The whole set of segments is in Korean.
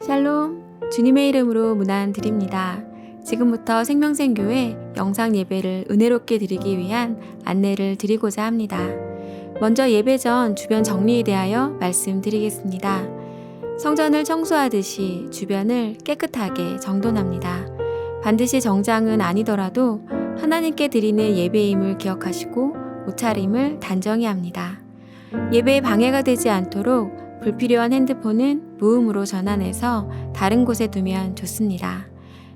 샬롬, 주님의 이름으로 문안 드립니다. 지금부터 생명샘교회 영상 예배를 은혜롭게 드리기 위한 안내를 드리고자 합니다. 먼저 예배 전 주변 정리에 대하여 말씀드리겠습니다. 성전을 청소하듯이 주변을 깨끗하게 정돈합니다. 반드시 정장은 아니더라도 하나님께 드리는 예배임을 기억하시고 옷차림을 단정히 합니다. 예배에 방해가 되지 않도록 불필요한 핸드폰은 무음으로 전환해서 다른 곳에 두면 좋습니다.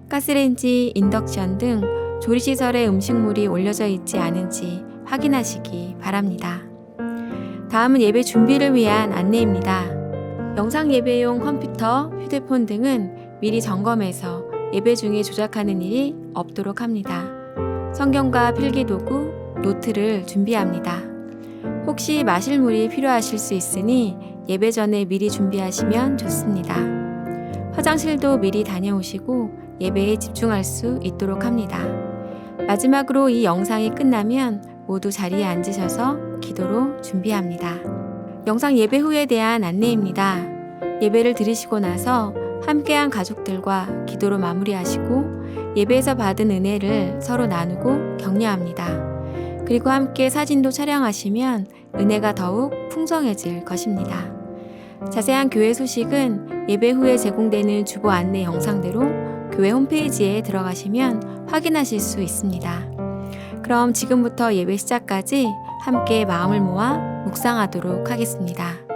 가스레인지, 인덕션 등 조리시설에 음식물이 올려져 있지 않은지 확인하시기 바랍니다. 다음은 예배 준비를 위한 안내입니다. 영상 예배용 컴퓨터, 휴대폰 등은 미리 점검해서 예배 중에 조작하는 일이 없도록 합니다. 성경과 필기도구, 노트를 준비합니다. 혹시 마실 물이 필요하실 수 있으니 예배 전에 미리 준비하시면 좋습니다. 화장실도 미리 다녀오시고 예배에 집중할 수 있도록 합니다. 마지막으로 이 영상이 끝나면 모두 자리에 앉으셔서 기도로 준비합니다. 영상 예배 후에 대한 안내입니다. 예배를 드리시고 나서 함께한 가족들과 기도로 마무리하시고 예배에서 받은 은혜를 서로 나누고 격려합니다. 그리고 함께 사진도 촬영하시면 은혜가 더욱 풍성해질 것입니다. 자세한 교회 소식은 예배 후에 제공되는 주보 안내 영상대로 교회 홈페이지에 들어가시면 확인하실 수 있습니다. 그럼 지금부터 예배 시작까지 함께 마음을 모아 묵상하도록 하겠습니다.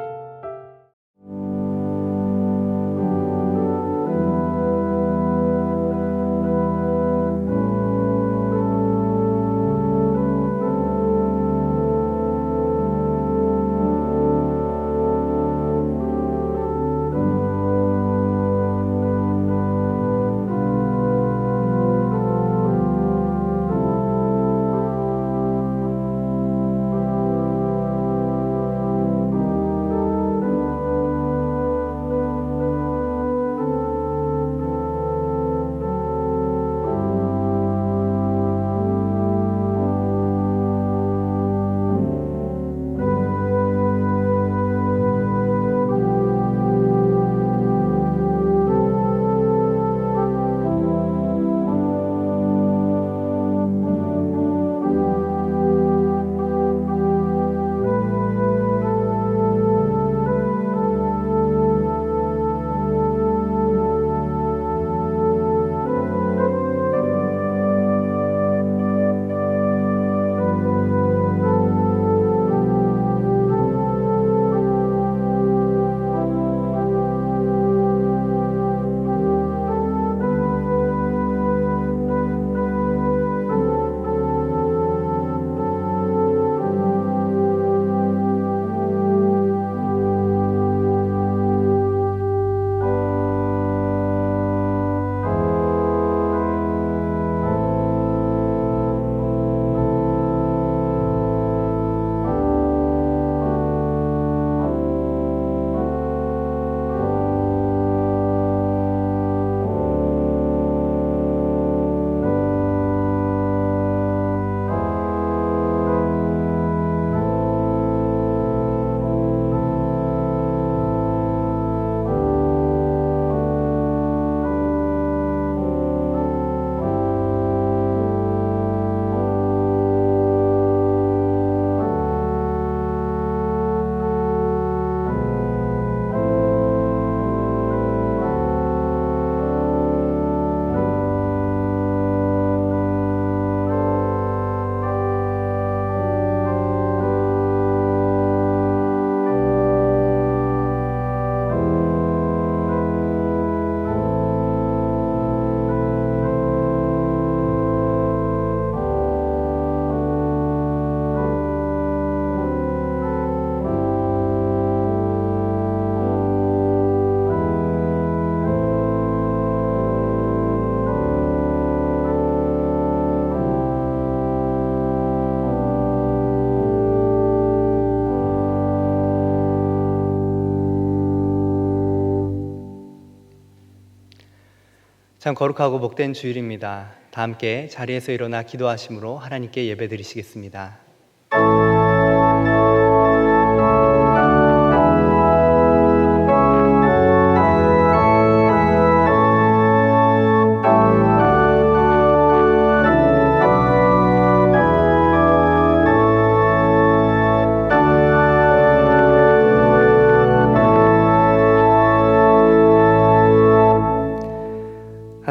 참 거룩하고 복된 주일입니다. 다 함께 자리에서 일어나 기도하심으로 하나님께 예배드리시겠습니다.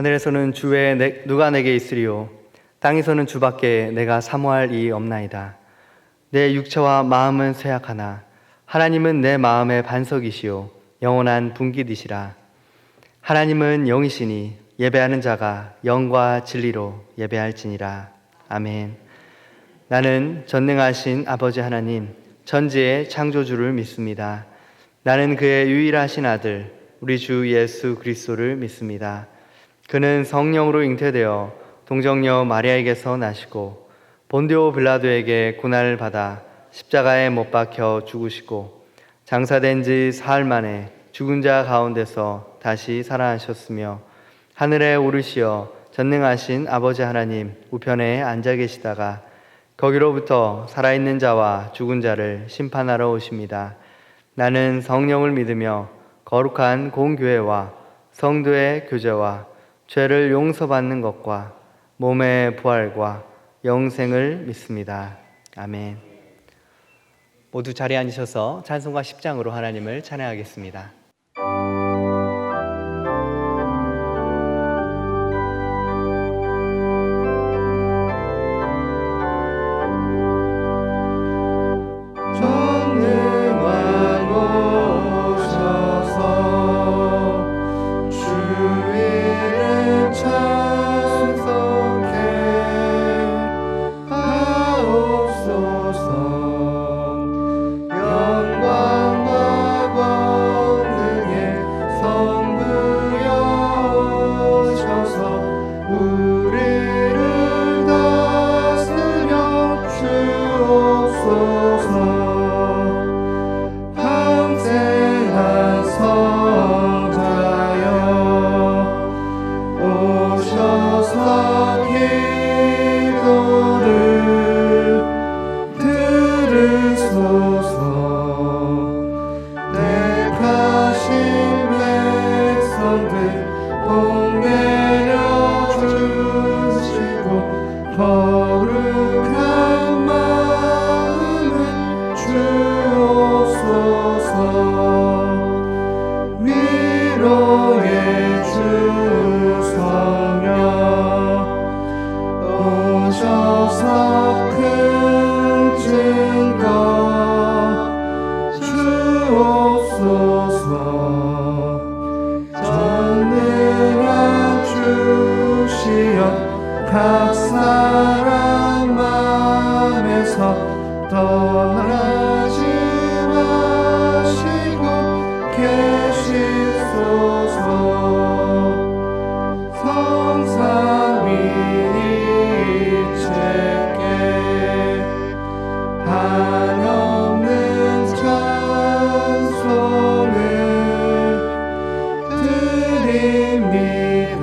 하늘에서는 주 외에 누가 내게 있으리요? 땅에서는 주밖에 내가 사모할 이 없나이다. 내 육체와 마음은 쇠약하나 하나님은 내 마음의 반석이시요 영원한 분깃이시라. 하나님은 영이시니 예배하는 자가 영과 진리로 예배할지니라. 아멘. 나는 전능하신 아버지 하나님, 전지의 창조주를 믿습니다. 나는 그의 유일하신 아들, 우리 주 예수 그리스도를 믿습니다. 그는 성령으로 잉태되어 동정녀 마리아에게서 나시고 본디오 빌라도에게 고난을 받아 십자가에 못 박혀 죽으시고 장사된 지 사흘 만에 죽은 자 가운데서 다시 살아나셨으며 하늘에 오르시어 전능하신 아버지 하나님 우편에 앉아 계시다가 거기로부터 살아있는 자와 죽은 자를 심판하러 오십니다. 나는 성령을 믿으며 거룩한 공교회와 성도의 교제와 죄를 용서받는 것과 몸의 부활과 영생을 믿습니다. 아멘. 모두 자리에 앉으셔서 찬송가 10장으로 하나님을 찬양하겠습니다. 각 사람 마음에서 떠나지 마시고 계시소서. 성삼 일체께 한없는 찬송을 드립니다.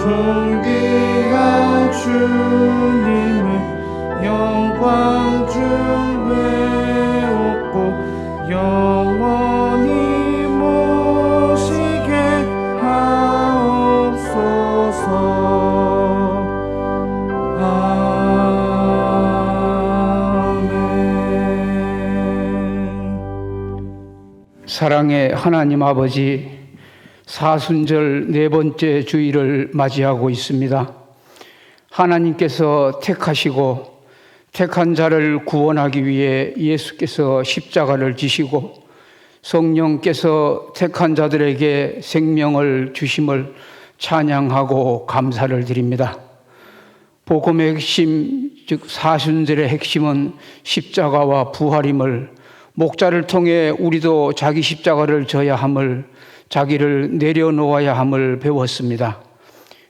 존귀한 주님을 영광 중에 얻고 영원히 모시게 하옵소서. 아멘. 사랑의 하나님 아버지, 사순절 네 번째 주일을 맞이하고 있습니다. 하나님께서 택하시고 택한 자를 구원하기 위해 예수께서 십자가를 지시고 성령께서 택한 자들에게 생명을 주심을 찬양하고 감사를 드립니다. 복음의 핵심, 즉 사순절의 핵심은 십자가와 부활임을, 목자를 통해 우리도 자기 십자가를 져야 함을, 자기를 내려놓아야 함을 배웠습니다.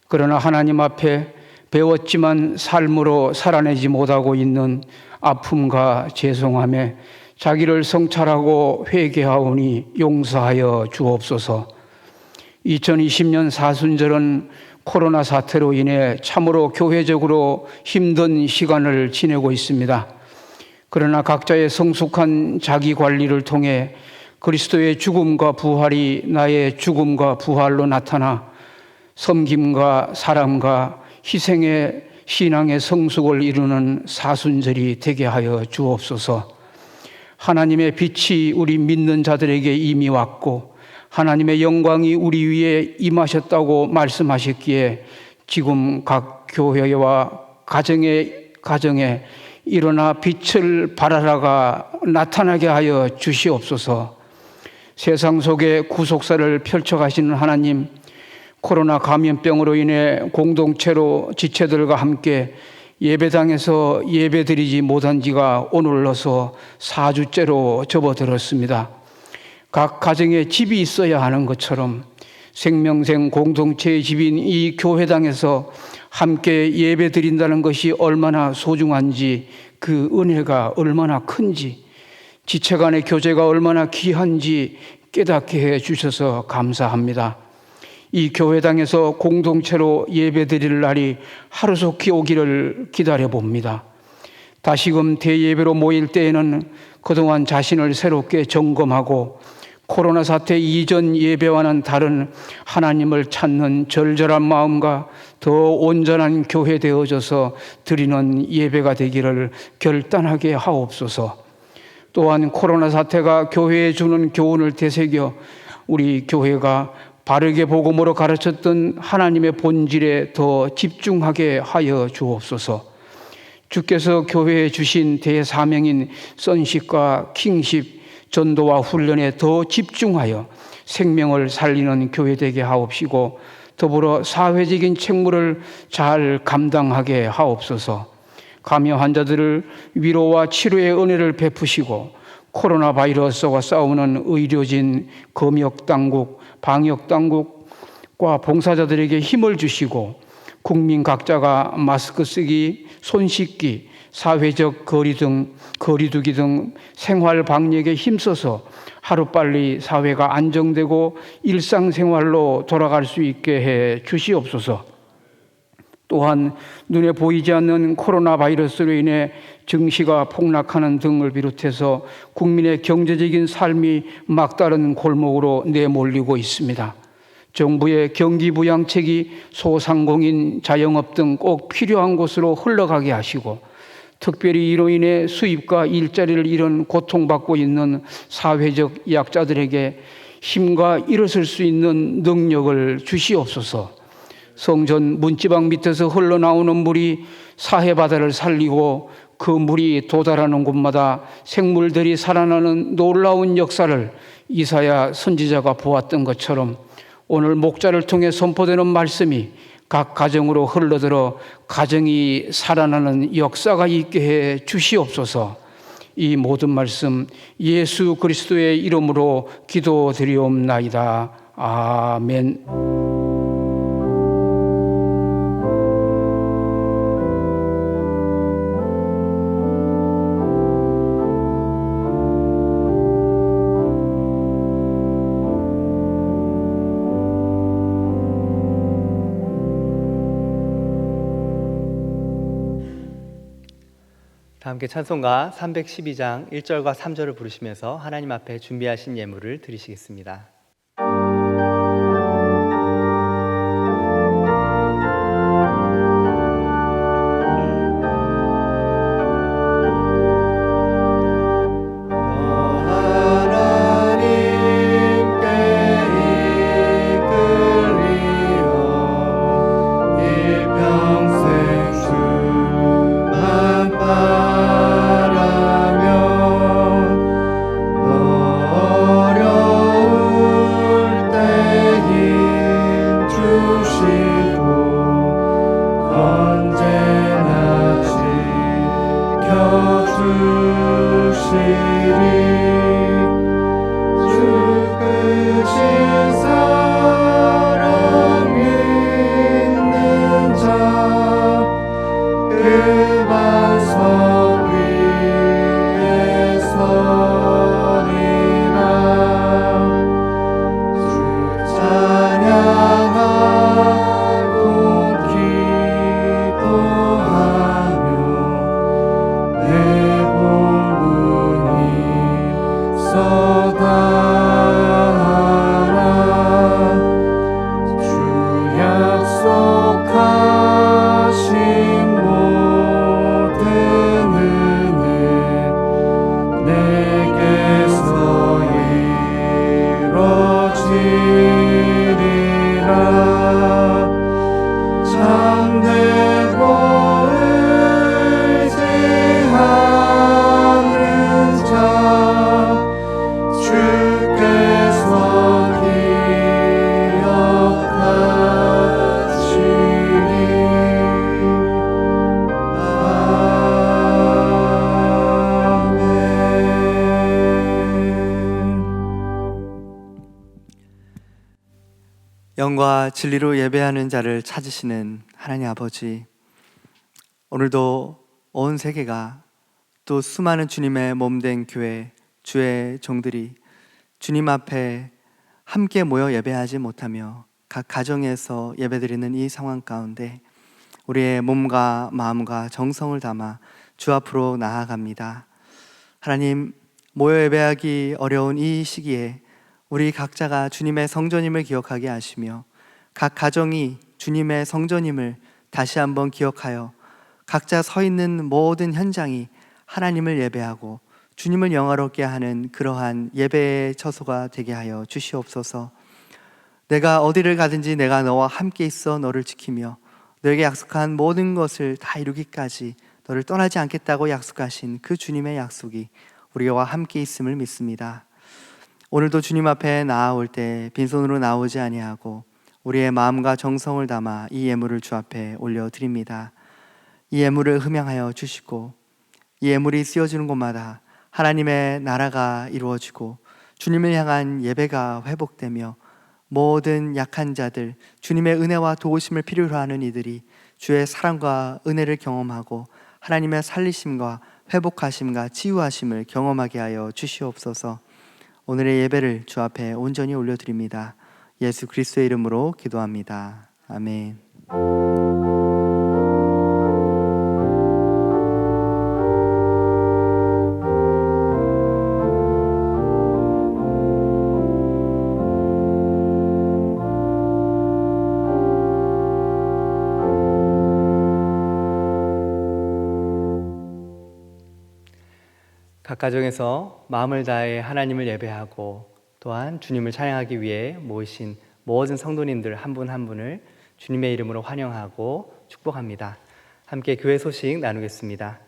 그러나 하나님 앞에 배웠지만 삶으로 살아내지 못하고 있는 아픔과 죄송함에 자기를 성찰하고 회개하오니 용서하여 주옵소서. 2020년 사순절은 코로나 사태로 인해 참으로 교회적으로 힘든 시간을 지내고 있습니다. 그러나 각자의 성숙한 자기 관리를 통해 그리스도의 죽음과 부활이 나의 죽음과 부활로 나타나 섬김과 사랑과 희생의 신앙의 성숙을 이루는 사순절이 되게 하여 주옵소서. 하나님의 빛이 우리 믿는 자들에게 이미 왔고 하나님의 영광이 우리 위에 임하셨다고 말씀하셨기에 지금 각 교회와 가정에 일어나 빛을 발하라가 나타나게 하여 주시옵소서. 세상 속에 구속사를 펼쳐가시는 하나님, 코로나 감염병으로 인해 공동체로 지체들과 함께 예배당에서 예배드리지 못한 지가 오늘로서 4주째로 접어들었습니다. 각 가정에 집이 있어야 하는 것처럼 생명생 공동체의 집인 이 교회당에서 함께 예배드린다는 것이 얼마나 소중한지, 그 은혜가 얼마나 큰지, 지체 간의 교제가 얼마나 귀한지 깨닫게 해 주셔서 감사합니다. 이 교회당에서 공동체로 예배드릴 날이 하루속히 오기를 기다려 봅니다. 다시금 대예배로 모일 때에는 그동안 자신을 새롭게 점검하고 코로나 사태 이전 예배와는 다른 하나님을 찾는 절절한 마음과 더 온전한 교회 되어져서 드리는 예배가 되기를 결단하게 하옵소서. 또한 코로나 사태가 교회에 주는 교훈을 되새겨 우리 교회가 바르게 복음으로 가르쳤던 하나님의 본질에 더 집중하게 하여 주옵소서. 주께서 교회에 주신 대사명인 선십과 킹십, 전도와 훈련에 더 집중하여 생명을 살리는 교회 되게 하옵시고, 더불어 사회적인 책무를 잘 감당하게 하옵소서. 감염 환자들을 위로와 치료의 은혜를 베푸시고, 코로나 바이러스와 싸우는 의료진, 검역당국, 방역당국과 봉사자들에게 힘을 주시고, 국민 각자가 마스크 쓰기, 손 씻기, 사회적 거리두기 등 생활 방역에 힘써서 하루빨리 사회가 안정되고 일상생활로 돌아갈 수 있게 해 주시옵소서. 또한 눈에 보이지 않는 코로나 바이러스로 인해 증시가 폭락하는 등을 비롯해서 국민의 경제적인 삶이 막다른 골목으로 내몰리고 있습니다. 정부의 경기부양책이 소상공인, 자영업 등 꼭 필요한 곳으로 흘러가게 하시고, 특별히 이로 인해 수입과 일자리를 잃은 고통받고 있는 사회적 약자들에게 힘과 일어설 수 있는 능력을 주시옵소서. 성전 문지방 밑에서 흘러나오는 물이 사해바다를 살리고 그 물이 도달하는 곳마다 생물들이 살아나는 놀라운 역사를 이사야 선지자가 보았던 것처럼 오늘 목자를 통해 선포되는 말씀이 각 가정으로 흘러들어 가정이 살아나는 역사가 있게 해 주시옵소서. 이 모든 말씀 예수 그리스도의 이름으로 기도드리옵나이다. 아멘. 다 함께 찬송가 312장 1절과 3절을 부르시면서 하나님 앞에 준비하신 예물을 드리시겠습니다. 내게서 이루어진 영과 진리로 예배하는 자를 찾으시는 하나님 아버지, 오늘도 온 세계가 또 수많은 주님의 몸된 교회, 주의 종들이 주님 앞에 함께 모여 예배하지 못하며 각 가정에서 예배드리는 이 상황 가운데 우리의 몸과 마음과 정성을 담아 주 앞으로 나아갑니다. 하나님, 모여 예배하기 어려운 이 시기에 우리 각자가 주님의 성전임을 기억하게 하시며 각 가정이 주님의 성전임을 다시 한번 기억하여 각자 서 있는 모든 현장이 하나님을 예배하고 주님을 영화롭게 하는 그러한 예배의 처소가 되게 하여 주시옵소서. 내가 어디를 가든지 내가 너와 함께 있어 너를 지키며 너에게 약속한 모든 것을 다 이루기까지 너를 떠나지 않겠다고 약속하신 그 주님의 약속이 우리와 함께 있음을 믿습니다. 오늘도 주님 앞에 나아올 때 빈손으로 나오지 아니하고 우리의 마음과 정성을 담아 이 예물을 주 앞에 올려드립니다. 이 예물을 흠양하여 주시고 이 예물이 쓰여지는 곳마다 하나님의 나라가 이루어지고 주님을 향한 예배가 회복되며 모든 약한 자들, 주님의 은혜와 도우심을 필요로 하는 이들이 주의 사랑과 은혜를 경험하고 하나님의 살리심과 회복하심과 치유하심을 경험하게 하여 주시옵소서. 오늘의 예배를 주 앞에 온전히 올려드립니다. 예수 그리스도의 이름으로 기도합니다. 아멘. 각 가정에서 마음을 다해 하나님을 예배하고 또한 주님을 찬양하기 위해 모이신 모든 성도님들 한 분 한 분을 주님의 이름으로 환영하고 축복합니다. 함께 교회 소식 나누겠습니다.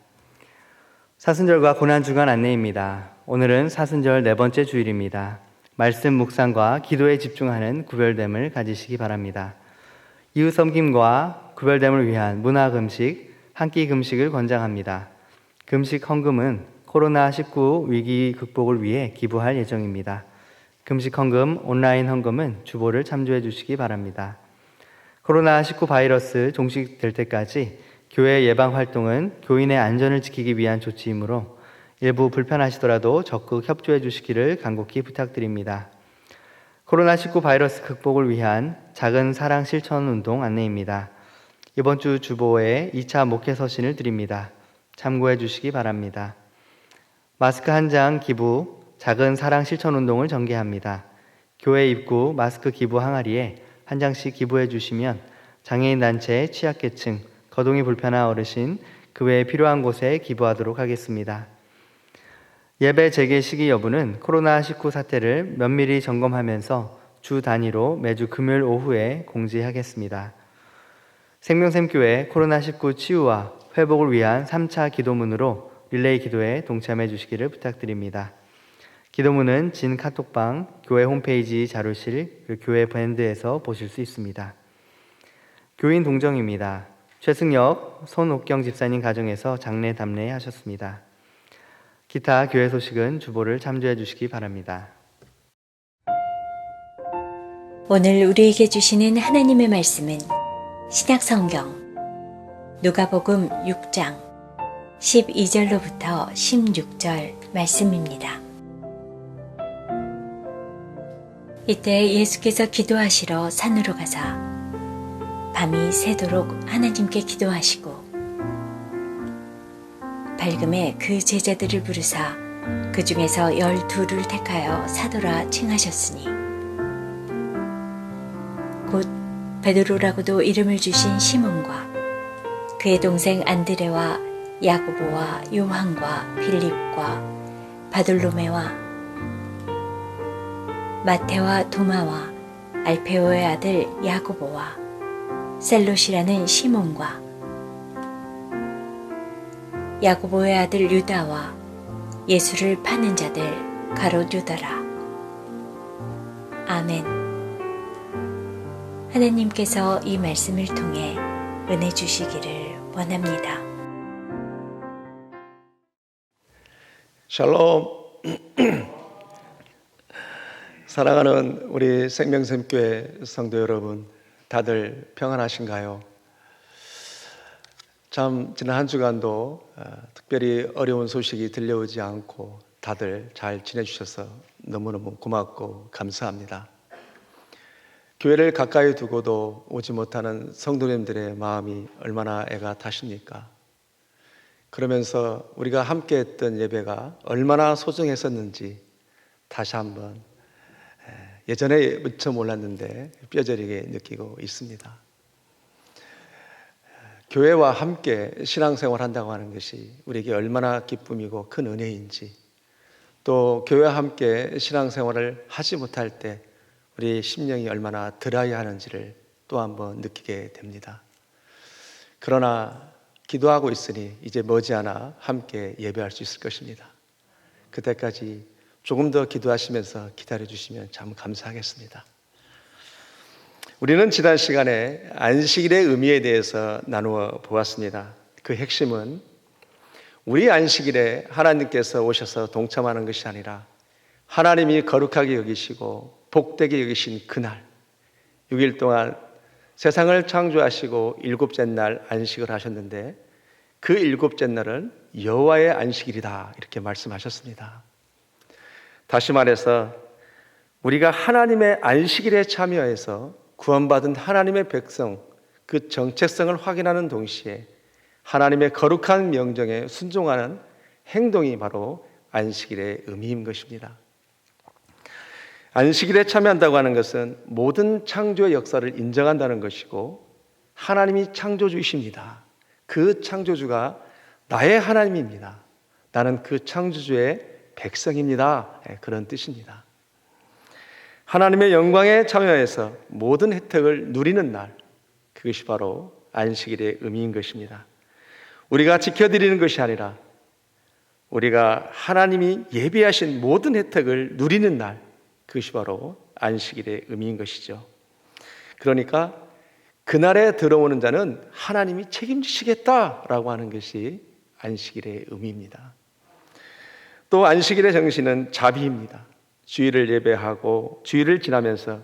사순절과 고난주간 안내입니다. 오늘은 사순절 4번째 주일입니다. 말씀 묵상과 기도에 집중하는 구별됨을 가지시기 바랍니다. 이웃 섬김과 구별됨을 위한 문화 금식, 한 끼 금식을 권장합니다. 금식 헌금은 코로나19 위기 극복을 위해 기부할 예정입니다. 금식 헌금, 온라인 헌금은 주보를 참조해 주시기 바랍니다. 코로나19 바이러스 종식될 때까지 교회 예방 활동은 교인의 안전을 지키기 위한 조치이므로 일부 불편하시더라도 적극 협조해 주시기를 간곡히 부탁드립니다. 코로나19 바이러스 극복을 위한 작은 사랑 실천 운동 안내입니다. 이번 주 주보에 2차 목회 서신을 드립니다. 참고해 주시기 바랍니다. 마스크 한 장 기부, 작은 사랑 실천 운동을 전개합니다. 교회 입구 마스크 기부 항아리에 한 장씩 기부해 주시면 장애인 단체, 취약계층, 거동이 불편한 어르신, 그 외에 필요한 곳에 기부하도록 하겠습니다. 예배 재개 시기 여부는 코로나19 사태를 면밀히 점검하면서 주 단위로 매주 금요일 오후에 공지하겠습니다. 생명샘교회 코로나19 치유와 회복을 위한 3차 기도문으로 릴레이 기도에 동참해 주시기를 부탁드립니다. 기도문은 진 카톡방, 교회 홈페이지 자료실, 교회 밴드에서 보실 수 있습니다. 교인 동정입니다. 최승혁, 손옥경 집사님 가정에서 장례 담례 하셨습니다. 기타 교회 소식은 주보를 참조해 주시기 바랍니다. 오늘 우리에게 주시는 하나님의 말씀은 신약성경 누가복음 6장 12절로부터 16절 말씀입니다. 이때 예수께서 기도하시러 산으로 가사 밤이 새도록 하나님께 기도하시고 밝음에 그 제자들을 부르사 그 중에서 12를 택하여 사도라 칭하셨으니 곧 베드로라고도 이름을 주신 시몬과 그의 동생 안드레와 야고보와 요한과 빌립과 바돌로메와 마테와 도마와 알페오의 아들 야고보와 셀롯이라는 시몬과 야고보의 아들 유다와 예수를 파는 자들 가롯 유다라. 아멘. 하나님께서 이 말씀을 통해 은혜 주시기를 원합니다. 샬롬. 사랑하는 우리 생명샘교회 성도 여러분, 다들 평안하신가요? 참 지난 한 주간도 특별히 어려운 소식이 들려오지 않고 다들 잘 지내주셔서 너무너무 고맙고 감사합니다. 교회를 가까이 두고도 오지 못하는 성도님들의 마음이 얼마나 애가 타십니까? 그러면서 우리가 함께 했던 예배가 얼마나 소중했었는지 다시 한번 예전에 미처 몰랐는데 뼈저리게 느끼고 있습니다. 교회와 함께 신앙생활 한다고 하는 것이 우리에게 얼마나 기쁨이고 큰 은혜인지, 또 교회와 함께 신앙생활을 하지 못할 때 우리 심령이 얼마나 들어야 하는지를 또 한번 느끼게 됩니다. 그러나 기도하고 있으니 이제 머지않아 함께 예배할 수 있을 것입니다. 그때까지 조금 더 기도하시면서 기다려주시면 참 감사하겠습니다. 우리는 지난 시간에 안식일의 의미에 대해서 나누어 보았습니다. 그 핵심은 우리 안식일에 하나님께서 오셔서 동참하는 것이 아니라 하나님이 거룩하게 여기시고 복되게 여기신 그날 6일 동안 세상을 창조하시고 일곱째 날 안식을 하셨는데 그 일곱째 날은 여호와의 안식일이다 이렇게 말씀하셨습니다. 다시 말해서 우리가 하나님의 안식일에 참여해서 구원받은 하나님의 백성, 그 정체성을 확인하는 동시에 하나님의 거룩한 명령에 순종하는 행동이 바로 안식일의 의미인 것입니다. 안식일에 참여한다고 하는 것은 모든 창조의 역사를 인정한다는 것이고 하나님이 창조주이십니다. 그 창조주가 나의 하나님입니다. 나는 그 창조주의 백성입니다. 그런 뜻입니다. 하나님의 영광에 참여해서 모든 혜택을 누리는 날, 그것이 바로 안식일의 의미인 것입니다. 우리가 지켜드리는 것이 아니라 우리가 하나님이 예비하신 모든 혜택을 누리는 날, 그것이 바로 안식일의 의미인 것이죠. 그러니까 그날에 들어오는 자는 하나님이 책임지시겠다라고 하는 것이 안식일의 의미입니다. 또 안식일의 정신은 자비입니다. 주일을 예배하고 주일을 지나면서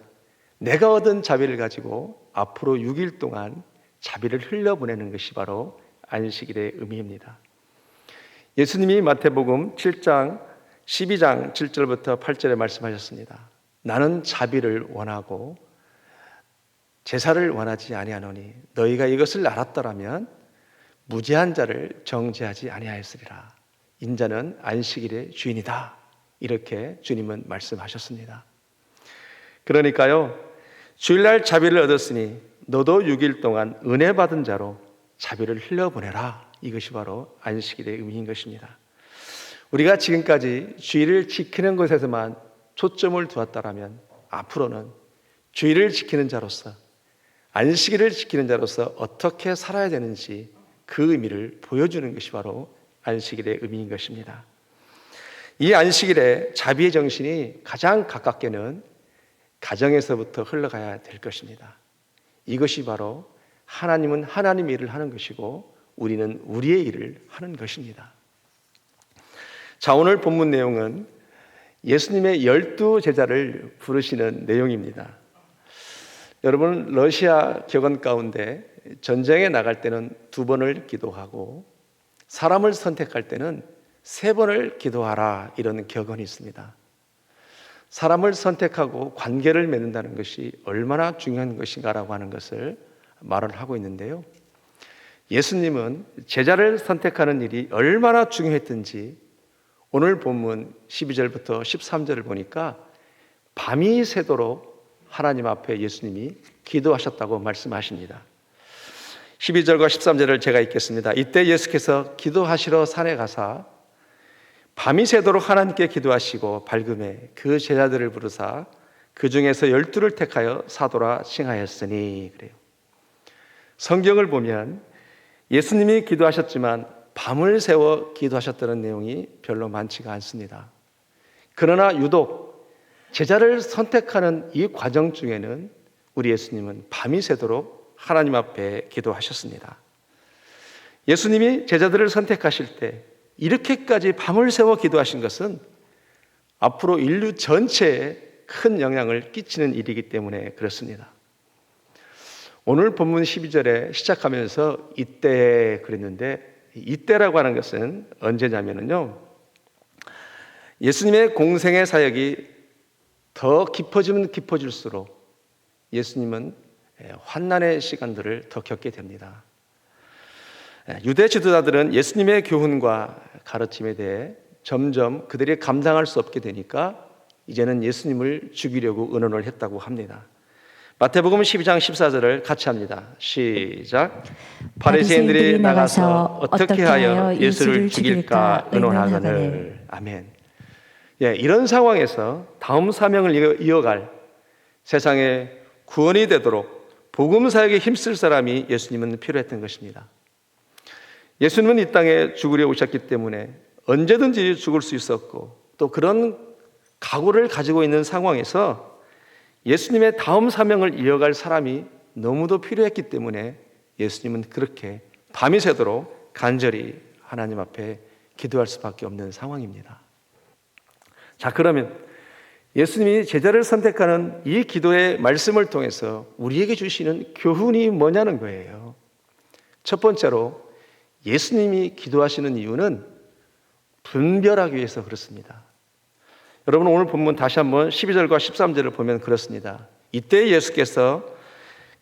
내가 얻은 자비를 가지고 앞으로 6일 동안 자비를 흘려보내는 것이 바로 안식일의 의미입니다. 예수님이 마태복음 7장 12장 7절부터 8절에 말씀하셨습니다. 나는 자비를 원하고 제사를 원하지 아니하노니 너희가 이것을 알았더라면 무죄한 자를 정죄하지 아니하였으리라. 인자는 안식일의 주인이다. 이렇게 주님은 말씀하셨습니다. 그러니까요, 주일날 자비를 얻었으니 너도 6일 동안 은혜 받은 자로 자비를 흘려보내라. 이것이 바로 안식일의 의미인 것입니다. 우리가 지금까지 주일을 지키는 것에서만 초점을 두었다면 앞으로는 주일을 지키는 자로서, 안식일을 지키는 자로서 어떻게 살아야 되는지 그 의미를 보여주는 것이 바로 안식일의 의미인 것입니다. 이 안식일의 자비의 정신이 가장 가깝게는 가정에서부터 흘러가야 될 것입니다. 이것이 바로 하나님은 하나님의 일을 하는 것이고 우리는 우리의 일을 하는 것입니다. 자, 오늘 본문 내용은 예수님의 12제자를 부르시는 내용입니다. 여러분, 러시아 격언 가운데 전쟁에 나갈 때는 2번을 기도하고 사람을 선택할 때는 3번을 기도하라, 이런 격언이 있습니다. 사람을 선택하고 관계를 맺는다는 것이 얼마나 중요한 것인가라고 하는 것을 말을 하고 있는데요. 예수님은 제자를 선택하는 일이 얼마나 중요했던지 오늘 본문 12절부터 13절을 보니까 밤이 새도록 하나님 앞에 예수님이 기도하셨다고 말씀하십니다. 12절과 13절을 제가 읽겠습니다. 이때 예수께서 기도하시러 산에 가사 밤이 새도록 하나님께 기도하시고 밝음에 그 제자들을 부르사 그 중에서 12를 택하여 사도라 칭하였으니. 그래요. 성경을 보면 예수님이 기도하셨지만 밤을 새워 기도하셨다는 내용이 별로 많지가 않습니다. 그러나 유독 제자를 선택하는 이 과정 중에는 우리 예수님은 밤이 새도록 하나님 앞에 기도하셨습니다. 예수님이 제자들을 선택하실 때 이렇게까지 밤을 새워 기도하신 것은 앞으로 인류 전체에 큰 영향을 끼치는 일이기 때문에 그렇습니다. 오늘 본문 12절에 시작하면서 이때 그랬는데, 이때라고 하는 것은 언제냐면요, 예수님의 공생의 사역이 더 깊어지면 깊어질수록 예수님은 환난의 시간들을 더 겪게 됩니다. 유대 지도자들은 예수님의 교훈과 가르침에 대해 점점 그들이 감당할 수 없게 되니까 이제는 예수님을 죽이려고 의논을 했다고 합니다. 마태복음 12장 14절을 같이 합니다. 시작. 바리새인들이 나가서 어떻게 하여 예수를 죽일까 의논하거늘. 아멘. 이런 상황에서 다음 사명을 이어갈, 세상에 구원이 되도록 복음 사역에 힘쓸 사람이 예수님은 필요했던 것입니다. 예수님은 이 땅에 죽으려 오셨기 때문에 언제든지 죽을 수 있었고, 또 그런 각오를 가지고 있는 상황에서 예수님의 다음 사명을 이어갈 사람이 너무도 필요했기 때문에 예수님은 그렇게 밤이 새도록 간절히 하나님 앞에 기도할 수밖에 없는 상황입니다. 자, 그러면 예수님이 제자를 선택하는 이 기도의 말씀을 통해서 우리에게 주시는 교훈이 뭐냐는 거예요. 첫 번째로 예수님이 기도하시는 이유는 분별하기 위해서 그렇습니다. 여러분, 오늘 본문 다시 한번 12절과 13절을 보면 그렇습니다. 이때 예수께서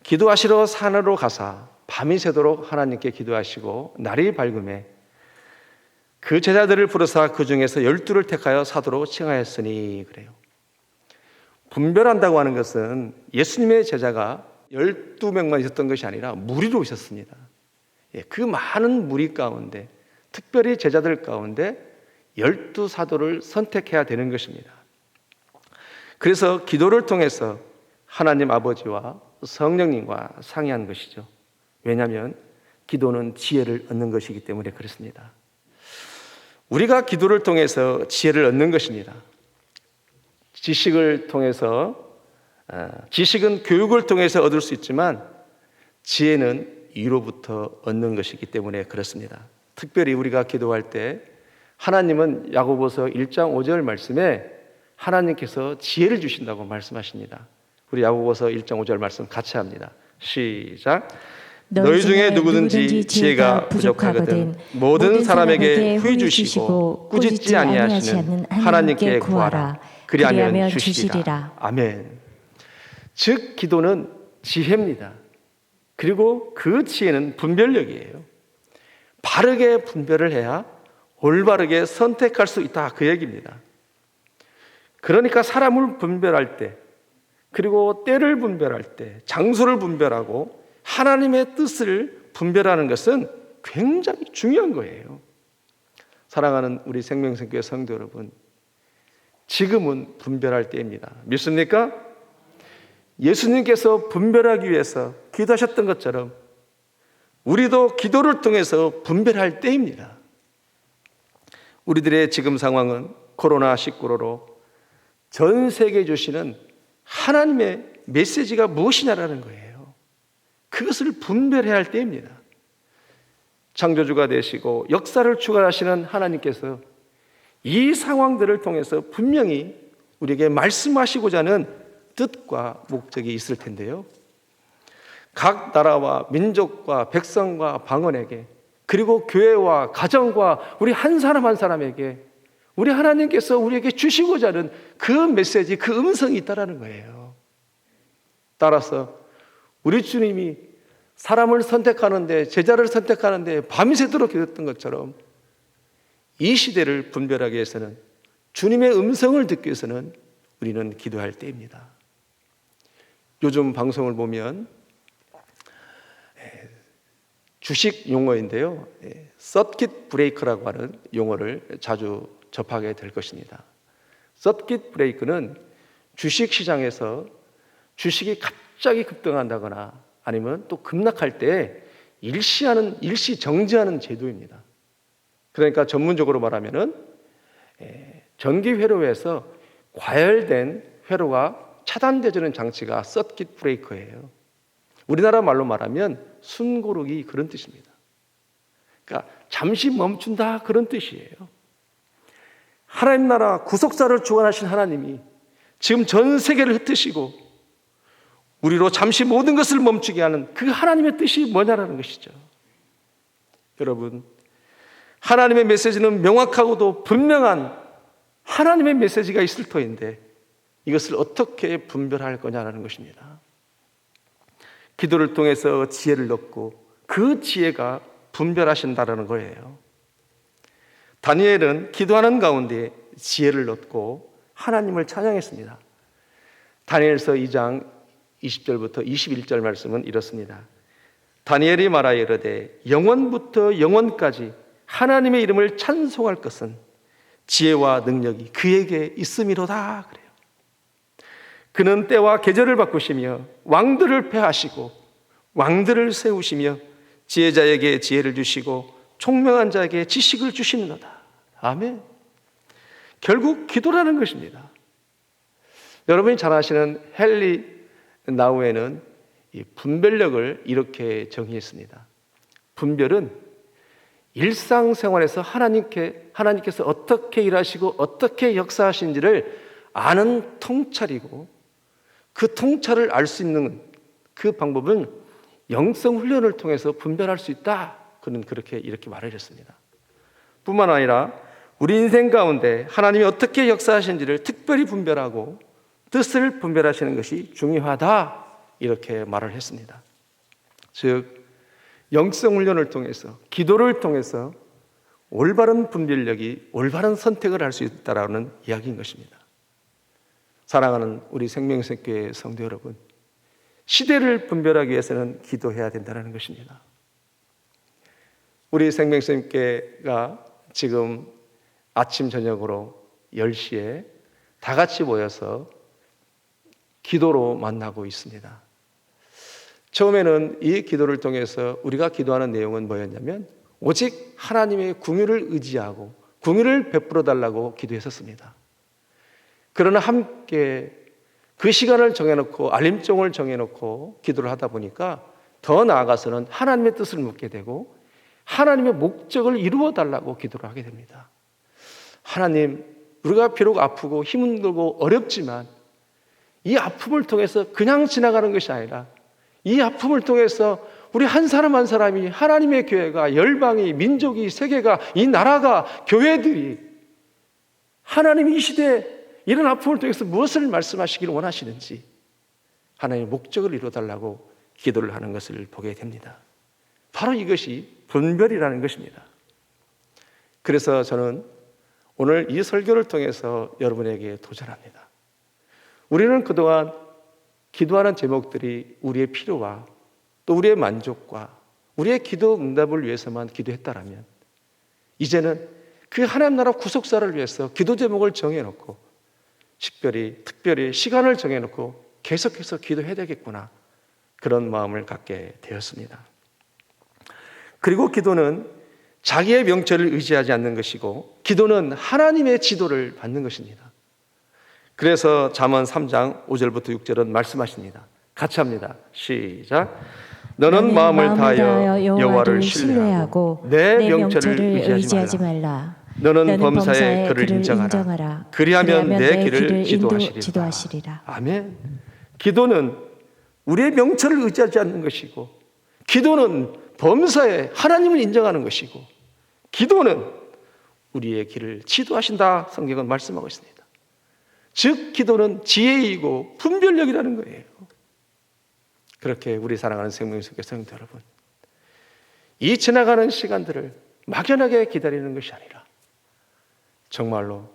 기도하시러 산으로 가사 밤이 새도록 하나님께 기도하시고 날이 밝음에 그 제자들을 부르사 그 중에서 12를 택하여 사도로 칭하였으니, 그래요. 분별한다고 하는 것은 예수님의 제자가 12명만 있었던 것이 아니라 무리로 있었습니다. 그 많은 무리 가운데, 특별히 제자들 가운데 12사도를 선택해야 되는 것입니다. 그래서 기도를 통해서 하나님 아버지와 성령님과 상의한 것이죠. 왜냐하면 기도는 지혜를 얻는 것이기 때문에 그렇습니다. 우리가 기도를 통해서 지혜를 얻는 것입니다. 지식은 교육을 통해서 얻을 수 있지만 지혜는 이로부터 얻는 것이기 때문에 그렇습니다. 특별히 우리가 기도할 때 하나님은 야고보서 1장 5절 말씀에 하나님께서 지혜를 주신다고 말씀하십니다. 우리 야고보서 1장 5절 말씀 같이 합니다. 시작. 너희 중에 누구든지 지혜가 부족하거든 모든 사람에게 후히 주시고 꾸짖지 아니하시는 하나님께 구하라. 그리하면 주시리라. 아멘. 즉 기도는 지혜입니다. 그리고 그 지혜는 분별력이에요. 바르게 분별을 해야 올바르게 선택할 수 있다, 그 얘기입니다. 그러니까 사람을 분별할 때, 그리고 때를 분별할 때, 장소를 분별하고 하나님의 뜻을 분별하는 것은 굉장히 중요한 거예요. 사랑하는 우리 생명생교회 성도 여러분, 지금은 분별할 때입니다. 믿습니까? 예수님께서 분별하기 위해서 기도하셨던 것처럼 우리도 기도를 통해서 분별할 때입니다. 우리들의 지금 상황은 코로나19로 전 세계에 주시는 하나님의 메시지가 무엇이냐라는 거예요. 그것을 분별해야 할 때입니다. 창조주가 되시고 역사를 주관하시는 하나님께서 이 상황들을 통해서 분명히 우리에게 말씀하시고자 하는 뜻과 목적이 있을 텐데요. 각 나라와 민족과 백성과 방언에게, 그리고 교회와 가정과 우리 한 사람 한 사람에게 우리 하나님께서 우리에게 주시고자 하는 그 메시지, 그 음성이 있다라는 거예요. 따라서 우리 주님이 사람을 선택하는데, 제자를 선택하는데 밤이 새도록 기도했던 것처럼 이 시대를 분별하기 위해서는, 주님의 음성을 듣기 위해서는 우리는 기도할 때입니다. 요즘 방송을 보면 주식 용어인데요, 서킷 브레이크라고 하는 용어를 자주 접하게 될 것입니다. 서킷 브레이크는 주식 시장에서 주식이 갑자기 급등한다거나 아니면 또 급락할 때 일시 정지하는 제도입니다. 그러니까 전문적으로 말하면은 전기 회로에서 과열된 회로가 차단되주는 장치가 서킷 브레이커예요. 우리나라 말로 말하면 숨고르기, 그런 뜻입니다. 그러니까 잠시 멈춘다, 그런 뜻이에요. 하나님 나라 구속사를 주관하신 하나님이 지금 전 세계를 흩으시고 우리로 잠시 모든 것을 멈추게 하는 그 하나님의 뜻이 뭐냐라는 것이죠. 여러분, 하나님의 메시지는 명확하고도 분명한 하나님의 메시지가 있을 터인데 이것을 어떻게 분별할 거냐라는 것입니다. 기도를 통해서 지혜를 얻고 그 지혜가 분별하신다라는 거예요. 다니엘은 기도하는 가운데 지혜를 얻고 하나님을 찬양했습니다. 다니엘서 2장 20절부터 21절 말씀은 이렇습니다. 다니엘이 말하여 이르되 영원부터 영원까지 하나님의 이름을 찬송할 것은 지혜와 능력이 그에게 있음이로다 그래요. 그는 때와 계절을 바꾸시며 왕들을 패하시고 왕들을 세우시며 지혜자에게 지혜를 주시고 총명한 자에게 지식을 주시는도다. 아멘. 결국 기도라는 것입니다. 여러분이 잘 아시는 헨리 나우에는 이 분별력을 이렇게 정의했습니다. 분별은 일상생활에서 하나님께서 어떻게 일하시고 어떻게 역사하신지를 아는 통찰이고 그 통찰을 알 수 있는 그 방법은 영성 훈련을 통해서 분별할 수 있다. 그는 이렇게 말을 했습니다. 뿐만 아니라 우리 인생 가운데 하나님이 어떻게 역사하신지를 특별히 분별하고 뜻을 분별하시는 것이 중요하다. 이렇게 말을 했습니다. 즉 영성 훈련을 통해서 기도를 통해서 올바른 분별력이 올바른 선택을 할 수 있다라는 이야기인 것입니다. 사랑하는 우리 생명샘교회 성도 여러분, 시대를 분별하기 위해서는 기도해야 된다는 것입니다. 우리 생명샘교회가 지금 아침 저녁으로 10시에 다 같이 모여서 기도로 만나고 있습니다. 처음에는 이 기도를 통해서 우리가 기도하는 내용은 뭐였냐면 오직 하나님의 긍휼을 의지하고 긍휼을 베풀어 달라고 기도했었습니다. 그러나 함께 그 시간을 정해놓고 알림종을 정해놓고 기도를 하다 보니까 더 나아가서는 하나님의 뜻을 묻게 되고 하나님의 목적을 이루어 달라고 기도를 하게 됩니다. 하나님, 우리가 비록 아프고 힘들고 어렵지만 이 아픔을 통해서 그냥 지나가는 것이 아니라 이 아픔을 통해서 우리 한 사람 한 사람이 하나님의 교회가 열방이 민족이 세계가 이 나라가 교회들이 하나님이 이 시대에 이런 아픔을 통해서 무엇을 말씀하시기를 원하시는지 하나님의 목적을 이루어달라고 기도를 하는 것을 보게 됩니다. 바로 이것이 분별이라는 것입니다. 그래서 저는 오늘 이 설교를 통해서 여러분에게 도전합니다. 우리는 그동안 기도하는 제목들이 우리의 필요와 또 우리의 만족과 우리의 기도 응답을 위해서만 기도했다라면 이제는 그 하나님 나라 구속사를 위해서 기도 제목을 정해놓고 특별히 시간을 정해놓고 계속해서 기도해야 되겠구나, 그런 마음을 갖게 되었습니다. 그리고 기도는 자기의 명철을 의지하지 않는 것이고 기도는 하나님의 지도를 받는 것입니다. 그래서 잠언 3장 5절부터 6절은 말씀하십니다. 같이 합니다. 시작. 너는 마음을 다하여 여호와를 신뢰하고 내 명철을 의지하지 말라. 너는 범사에 그를 인정하라. 그리하면 내 길을 지도하시리라. 아멘. 기도는 우리의 명철을 의지하지 않는 것이고 기도는 범사에 하나님을 인정하는 것이고 기도는 우리의 길을 지도하신다. 성경은 말씀하고 있습니다. 즉 기도는 지혜이고 분별력이라는 거예요. 그렇게 우리 사랑하는 생명샘교회 성도 여러분, 이 지나가는 시간들을 막연하게 기다리는 것이 아니라 정말로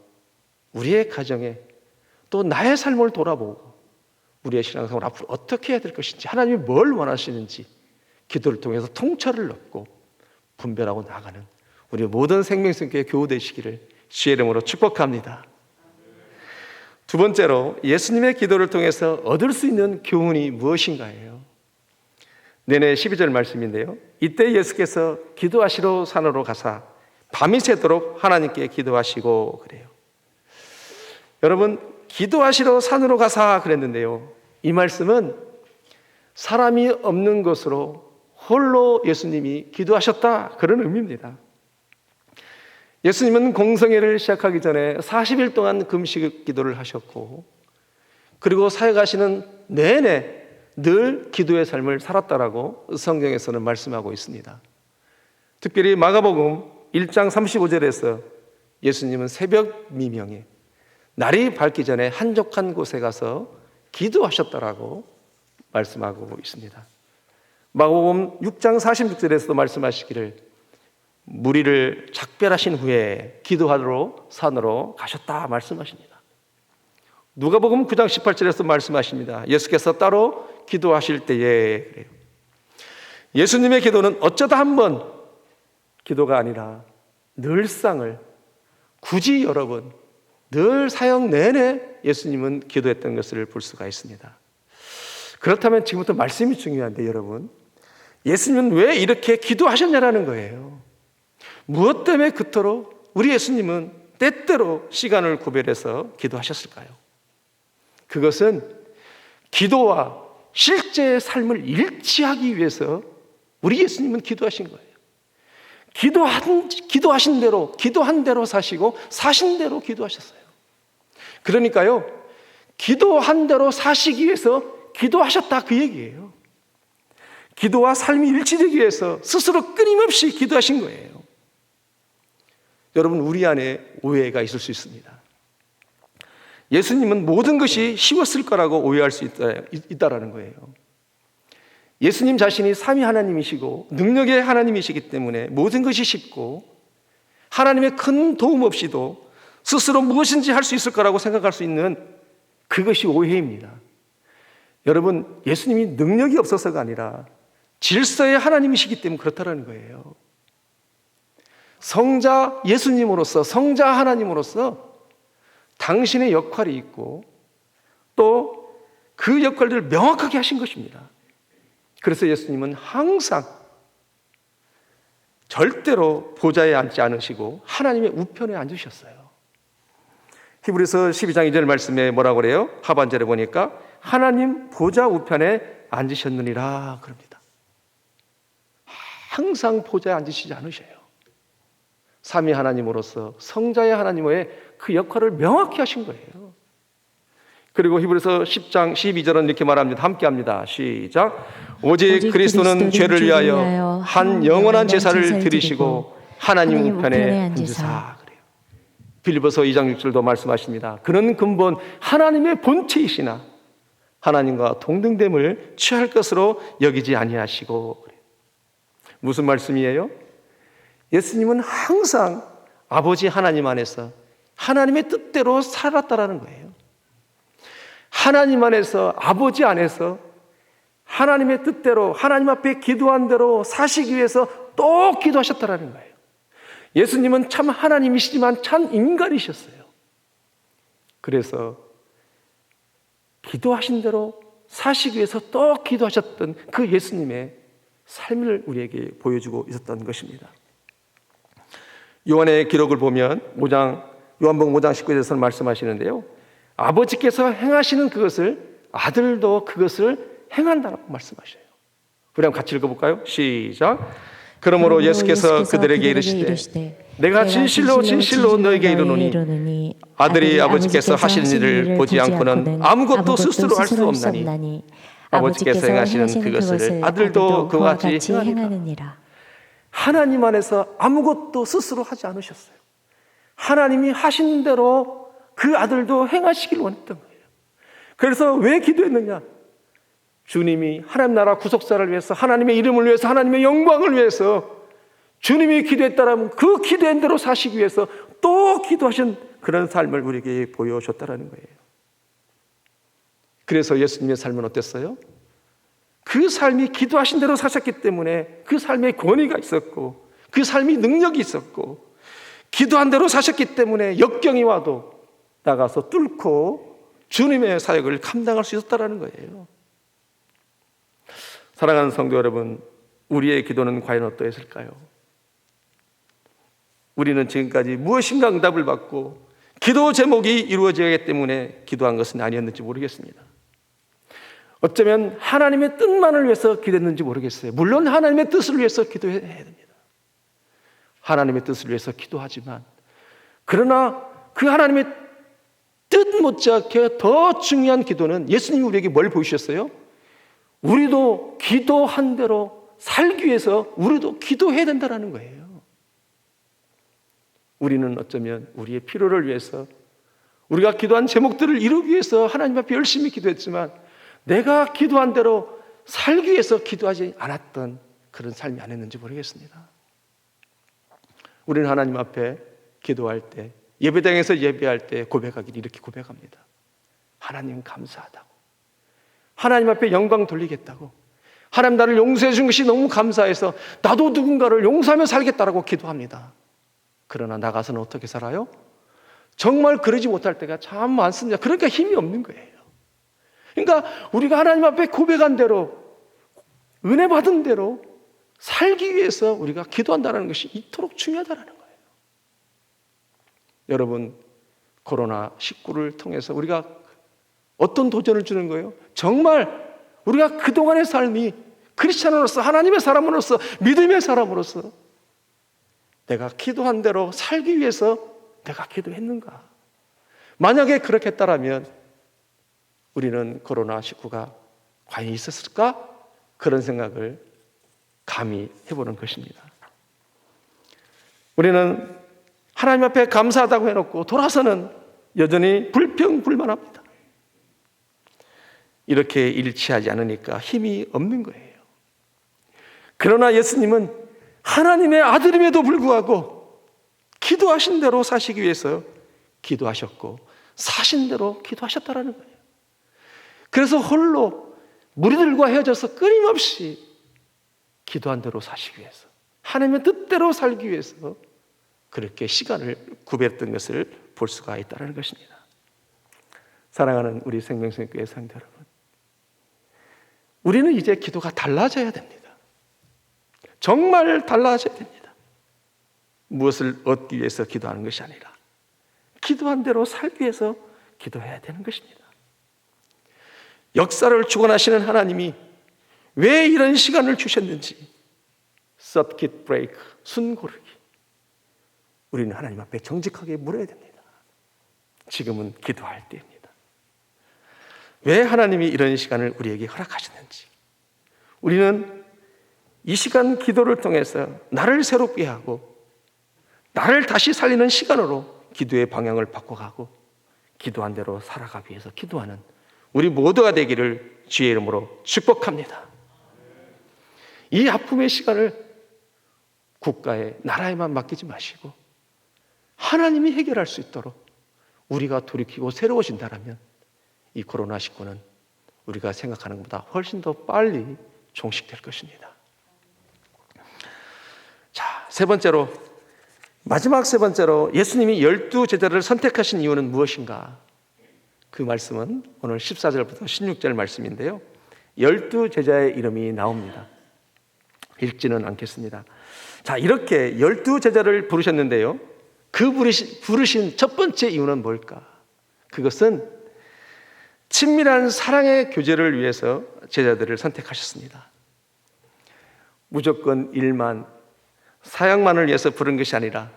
우리의 가정에 또 나의 삶을 돌아보고 우리의 신앙생활 앞으로 어떻게 해야 될 것인지, 하나님이 뭘 원하시는지 기도를 통해서 통찰을 얻고 분별하고 나가는 우리 모든 생명샘교회 교우 되시기를 주의 이름으로 축복합니다. 두 번째로 예수님의 기도를 통해서 얻을 수 있는 교훈이 무엇인가예요. 내내 12절 말씀인데요. 이때 예수께서 기도하시러 산으로 가사 밤이 새도록 하나님께 기도하시고 그래요. 여러분, 기도하시러 산으로 가사 그랬는데요. 이 말씀은 사람이 없는 곳으로 홀로 예수님이 기도하셨다, 그런 의미입니다. 예수님은 공성회를 시작하기 전에 40일 동안 금식 기도를 하셨고 그리고 사역하시는 내내 늘 기도의 삶을 살았다라고 성경에서는 말씀하고 있습니다. 특별히 마가복음 1장 35절에서 예수님은 새벽 미명에 날이 밝기 전에 한적한 곳에 가서 기도하셨다라고 말씀하고 있습니다. 마가복음 6장 46절에서도 말씀하시기를 무리를 작별하신 후에 기도하러 산으로 가셨다 말씀하십니다. 누가복음 9장 18절에서 말씀하십니다. 예수께서 따로 기도하실 때에 그래요. 예수님의 기도는 어쩌다 한번 기도가 아니라 늘상을 굳이 여러분 늘 사역 내내 예수님은 기도했던 것을 볼 수가 있습니다. 그렇다면 지금부터 말씀이 중요한데 여러분, 예수님은 왜 이렇게 기도하셨냐라는 거예요. 무엇 때문에 그토록 우리 예수님은 때때로 시간을 구별해서 기도하셨을까요? 그것은 기도와 실제의 삶을 일치하기 위해서 우리 예수님은 기도하신 거예요. 기도하신 대로, 기도한 대로 사시고 사신 대로 기도하셨어요. 그러니까요, 기도한 대로 사시기 위해서 기도하셨다 그 얘기예요. 기도와 삶이 일치되기 위해서 스스로 끊임없이 기도하신 거예요. 여러분, 우리 안에 오해가 있을 수 있습니다. 예수님은 모든 것이 쉬웠을 거라고 오해할 수 있다라는 거예요. 예수님 자신이 삼위 하나님이시고 능력의 하나님이시기 때문에 모든 것이 쉽고 하나님의 큰 도움 없이도 스스로 무엇인지 할 수 있을 거라고 생각할 수 있는 그것이 오해입니다. 여러분, 예수님이 능력이 없어서가 아니라 질서의 하나님이시기 때문에 그렇다는 거예요. 성자 예수님으로서, 성자 하나님으로서 당신의 역할이 있고 또 그 역할들을 명확하게 하신 것입니다. 그래서 예수님은 항상 절대로 보좌에 앉지 않으시고 하나님의 우편에 앉으셨어요. 히브리서 12장 2절 말씀에 뭐라고 그래요? 하반절에 보니까 하나님 보좌 우편에 앉으셨느니라 그럽니다. 항상 보좌에 앉으시지 않으셔요. 삼위 하나님으로서 성자의 하나님의 그 역할을 명확히 하신 거예요. 그리고 히브리서 10장 12절은 이렇게 말합니다. 함께 합니다. 시작. 오직 그리스도는 죄를 위하여 한 영원한 제사를 드리시고 하나님 우편에 앉으사 그래요. 빌립보서 2장 6절도 말씀하십니다. 그는 근본 하나님의 본체이시나 하나님과 동등됨을 취할 것으로 여기지 아니하시고 그래요. 무슨 말씀이에요? 예수님은 항상 아버지 하나님 안에서 하나님의 뜻대로 살았다라는 거예요. 하나님 안에서, 아버지 안에서 하나님의 뜻대로 하나님 앞에 기도한 대로 사시기 위해서 또 기도하셨다라는 거예요. 예수님은 참 하나님이시지만 참 인간이셨어요. 그래서 기도하신 대로 사시기 위해서 또 기도하셨던 그 예수님의 삶을 우리에게 보여주고 있었던 것입니다. 요한의 기록을 보면 요한복음 5장 19절에서는 말씀하시는데요, 아버지께서 행하시는 그것을 아들도 그것을 행한다라고 말씀하셔요. 우리 한번 같이 읽어볼까요? 시작. 그러므로 예수께서 그들에게 이르시되 내가 진실로 진실로 너에게 이르노니 아들이 아버지께서 하시는 일을 보지 않고는 아무것도 스스로 할 수 없나니 아버지께서 행하시는 그것을 아들도 그와 같이 행하느니라. 하나님 안에서 아무것도 스스로 하지 않으셨어요. 하나님이 하신 대로 그 아들도 행하시길 원했던 거예요. 그래서 왜 기도했느냐? 주님이 하나님 나라 구속사를 위해서, 하나님의 이름을 위해서, 하나님의 영광을 위해서 주님이 기도했다라면 그 기도한 대로 사시기 위해서 또 기도하신 그런 삶을 우리에게 보여줬다라는 거예요. 그래서 예수님의 삶은 어땠어요? 그 삶이 기도하신 대로 사셨기 때문에 그 삶에 권위가 있었고 그 삶이 능력이 있었고 기도한 대로 사셨기 때문에 역경이 와도 나가서 뚫고 주님의 사역을 감당할 수 있었다는 거예요. 사랑하는 성도 여러분, 우리의 기도는 과연 어떠했을까요? 우리는 지금까지 무엇인가 응답을 받고 기도 제목이 이루어져야 하기 때문에 기도한 것은 아니었는지 모르겠습니다. 어쩌면 하나님의 뜻만을 위해서 기도했는지 모르겠어요. 물론 하나님의 뜻을 위해서 기도해야 됩니다. 하나님의 뜻을 위해서 기도하지만 그러나 그 하나님의 뜻 뜻 못지않게 더 중요한 기도는 예수님이 우리에게 뭘 보이셨어요? 우리도 기도한 대로 살기 위해서 우리도 기도해야 된다는 거예요. 우리는 어쩌면 우리의 필요를 위해서 우리가 기도한 제목들을 이루기 위해서 하나님 앞에 열심히 기도했지만 내가 기도한 대로 살기 위해서 기도하지 않았던 그런 삶이 아니었는지 모르겠습니다. 우리는 하나님 앞에 기도할 때, 예배당에서 예배할 때 고백하기를 이렇게 고백합니다. 하나님 감사하다고, 하나님 앞에 영광 돌리겠다고, 하나님 나를 용서해 준 것이 너무 감사해서 나도 누군가를 용서하며 살겠다라고 기도합니다. 그러나 나가서는 어떻게 살아요? 정말 그러지 못할 때가 참 많습니다. 그러니까 힘이 없는 거예요. 그러니까 우리가 하나님 앞에 고백한 대로, 은혜 받은 대로 살기 위해서 우리가 기도한다는 것이 이토록 중요하다는 거예요. 여러분, 코로나19를 통해서 우리가 어떤 도전을 주는 거예요? 정말 우리가 그동안의 삶이 크리스찬으로서, 하나님의 사람으로서, 믿음의 사람으로서 내가 기도한 대로 살기 위해서 내가 기도했는가? 만약에 그렇게 했다면 우리는 코로나19가 과연 있었을까? 그런 생각을 감히 해보는 것입니다. 우리는 하나님 앞에 감사하다고 해놓고 돌아서는 여전히 불평불만합니다. 이렇게 일치하지 않으니까 힘이 없는 거예요. 그러나 예수님은 하나님의 아들임에도 불구하고 기도하신 대로 사시기 위해서 기도하셨고 사신 대로 기도하셨다는 거예요. 그래서 홀로 무리들과 헤어져서 끊임없이 기도한 대로 사시기 위해서, 하나님의 뜻대로 살기 위해서 그렇게 시간을 구별했던 것을 볼 수가 있다는 것입니다. 사랑하는 우리 생명샘교회 성도 여러분, 우리는 이제 기도가 달라져야 됩니다. 정말 달라져야 됩니다. 무엇을 얻기 위해서 기도하는 것이 아니라 기도한 대로 살기 위해서 기도해야 되는 것입니다. 역사를 주관하시는 하나님이 왜 이런 시간을 주셨는지, 서킷 브레이크, 순 고르기, 우리는 하나님 앞에 정직하게 물어야 됩니다. 지금은 기도할 때입니다. 왜 하나님이 이런 시간을 우리에게 허락하셨는지, 우리는 이 시간 기도를 통해서 나를 새롭게 하고 나를 다시 살리는 시간으로 기도의 방향을 바꿔가고 기도한 대로 살아가기 위해서 기도하는 우리 모두가 되기를 주의 이름으로 축복합니다. 이 아픔의 시간을 국가에, 나라에만 맡기지 마시고 하나님이 해결할 수 있도록 우리가 돌이키고 새로워진다면 이 코로나19는 우리가 생각하는 것보다 훨씬 더 빨리 종식될 것입니다. 자, 세 번째로, 마지막 세 번째로 예수님이 12제자를 선택하신 이유는 무엇인가? 그 말씀은 오늘 14절부터 16절 말씀인데요, 12제자의 이름이 나옵니다. 읽지는 않겠습니다. 자, 이렇게 12제자를 부르셨는데요, 그 부르신 첫 번째 이유는 뭘까? 그것은 친밀한 사랑의 교제를 위해서 제자들을 선택하셨습니다. 무조건 일만, 사역만을 위해서 부른 것이 아니라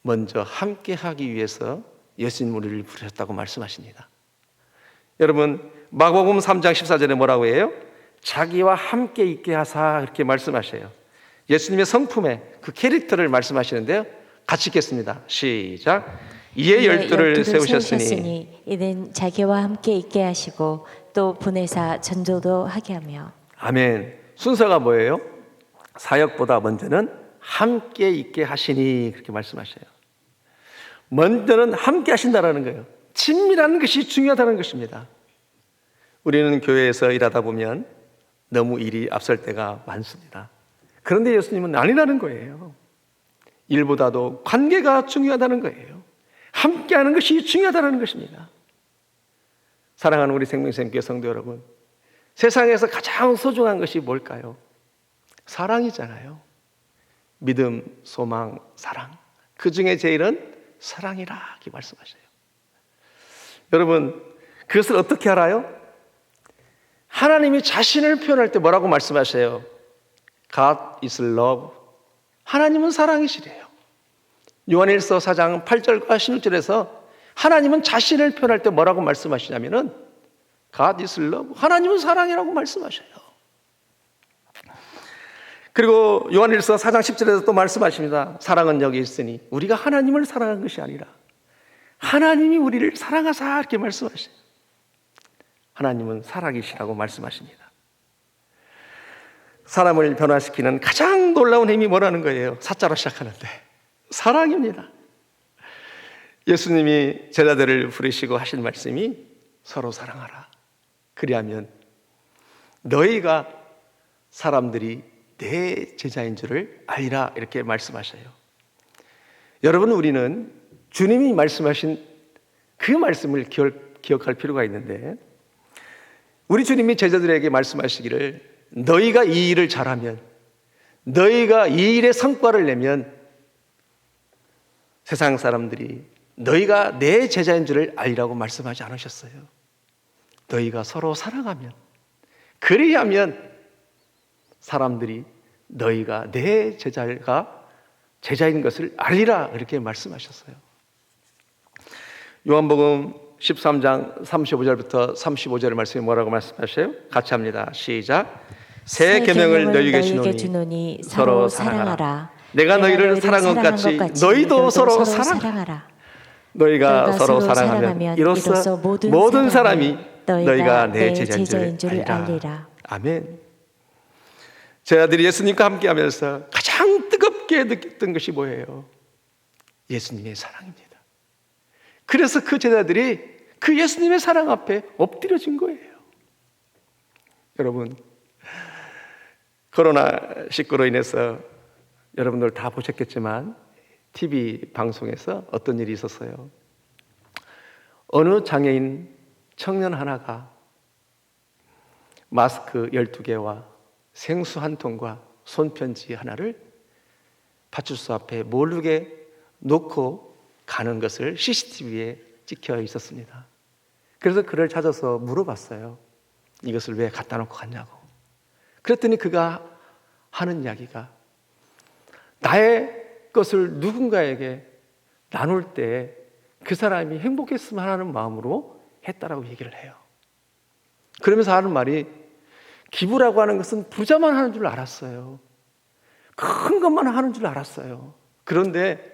먼저 함께 하기 위해서 예수님 우리를 부르셨다고 말씀하십니다. 여러분, 마가복음 3장 14절에 뭐라고 해요? 자기와 함께 있게 하사, 이렇게 말씀하셔요. 예수님의 성품의 그 캐릭터를 말씀하시는데요, 같이 읽겠습니다. 시작. 이에 열두를 세우셨으니 이는 자기와 함께 있게 하시고 또 보내사 전도도 하게 하며. 아멘. 순서가 뭐예요? 사역보다 먼저는 함께 있게 하시니, 그렇게 말씀하셔요. 먼저는 함께 하신다는 거예요. 친밀한 것이 중요하다는 것입니다. 우리는 교회에서 일하다 보면 너무 일이 앞설 때가 많습니다. 그런데 예수님은 아니라는 거예요. 일보다도 관계가 중요하다는 거예요. 함께하는 것이 중요하다는 것입니다. 사랑하는 우리 생명샘교회 성도 여러분, 세상에서 가장 소중한 것이 뭘까요? 사랑이잖아요. 믿음, 소망, 사랑. 그 중에 제일은 사랑이라, 이렇게 말씀하셔요. 여러분, 그것을 어떻게 알아요? 하나님이 자신을 표현할 때 뭐라고 말씀하세요? God is love. 하나님은 사랑이시래요. 요한일서 4장 8절과 16절에서 하나님은 자신을 표현할 때 뭐라고 말씀하시냐면은 God is love. 하나님은 사랑이라고 말씀하셔요. 그리고 요한일서 4장 10절에서 또 말씀하십니다. 사랑은 여기 있으니 우리가 하나님을 사랑한 것이 아니라 하나님이 우리를 사랑하사 이렇게 말씀하셔요. 하나님은 사랑이시라고 말씀하십니다. 사람을 변화시키는 가장 놀라운 힘이 뭐라는 거예요? 사자로 시작하는데 사랑입니다. 예수님이 제자들을 부르시고 하신 말씀이 서로 사랑하라. 그리하면 너희가 사람들이 내 제자인 줄을 알리라 이렇게 말씀하셔요. 여러분, 우리는 주님이 말씀하신 그 말씀을 기억할 필요가 있는데, 우리 주님이 제자들에게 말씀하시기를 너희가 이 일을 잘하면, 너희가 이 일의 성과를 내면 세상 사람들이 너희가 내 제자인 줄을 알리라고 말씀하지 않으셨어요. 너희가 서로 사랑하면, 그리하면 사람들이 너희가 내 제자인 것을 알리라 이렇게 말씀하셨어요. 요한복음 13장 35절부터 35절의 말씀이 뭐라고 말씀하셔요? 같이 합니다. 시작. 새 계명을 너희에게 주노니 서로 사랑하라. 내가 너희를 사랑한 것 같이 너희도 서로 사랑하라. 너희가 서로 사랑하면 이로써 모든 사람이 너희가 내 제자인 줄 알리라. 아멘. 제자들이 예수님과 함께하면서 가장 뜨겁게 느꼈던 것이 뭐예요? 예수님의 사랑입니다. 그래서 그 제자들이 그 예수님의 사랑 앞에 엎드려진 거예요. 여러분, 코로나19로 인해서 여러분들 다 보셨겠지만 TV 방송에서 어떤 일이 있었어요. 어느 장애인 청년 하나가 마스크 12개와 생수 한 통과 손편지 하나를 파출소 앞에 모르게 놓고 가는 것을 CCTV에 찍혀 있었습니다. 그래서 그를 찾아서 물어봤어요. 이것을 왜 갖다 놓고 갔냐고. 그랬더니 그가 하는 이야기가 나의 것을 누군가에게 나눌 때 그 사람이 행복했으면 하는 마음으로 했다라고 얘기를 해요. 그러면서 하는 말이 기부라고 하는 것은 부자만 하는 줄 알았어요. 큰 것만 하는 줄 알았어요. 그런데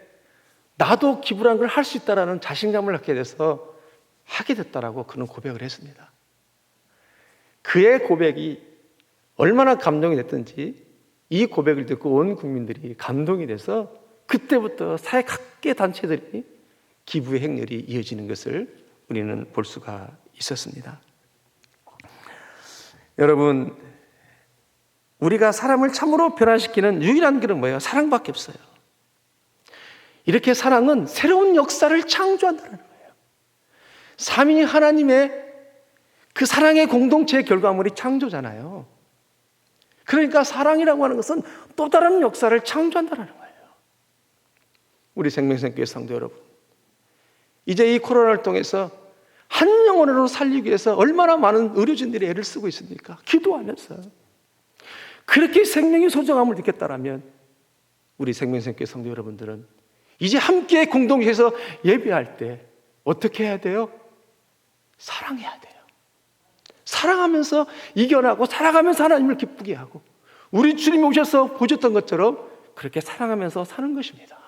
나도 기부라는 걸 할 수 있다라는 자신감을 갖게 돼서 하게 됐다라고 그는 고백을 했습니다. 그의 고백이 얼마나 감동이 됐든지 이 고백을 듣고 온 국민들이 감동이 돼서 그때부터 사회 각계 단체들이 기부의 행렬이 이어지는 것을 우리는 볼 수가 있었습니다. 여러분, 우리가 사람을 참으로 변화시키는 유일한 길은 뭐예요? 사랑밖에 없어요. 이렇게 사랑은 새로운 역사를 창조한다는 거예요. 삼위 하나님의 그 사랑의 공동체의 결과물이 창조잖아요. 그러니까 사랑이라고 하는 것은 또 다른 역사를 창조한다는 거예요. 우리 생명생교회 성도 여러분, 이제 이 코로나를 통해서 한 영혼으로 살리기 위해서 얼마나 많은 의료진들이 애를 쓰고 있습니까? 기도하면서. 그렇게 생명의 소중함을 느꼈다라면 우리 생명생교회 성도 여러분들은 이제 함께 공동체에서 예배할 때 어떻게 해야 돼요? 사랑해야 돼요. 사랑하면서 이겨나고 사랑하면서 하나님을 기쁘게 하고 우리 주님이 오셔서 보셨던 것처럼 그렇게 사랑하면서 사는 것입니다.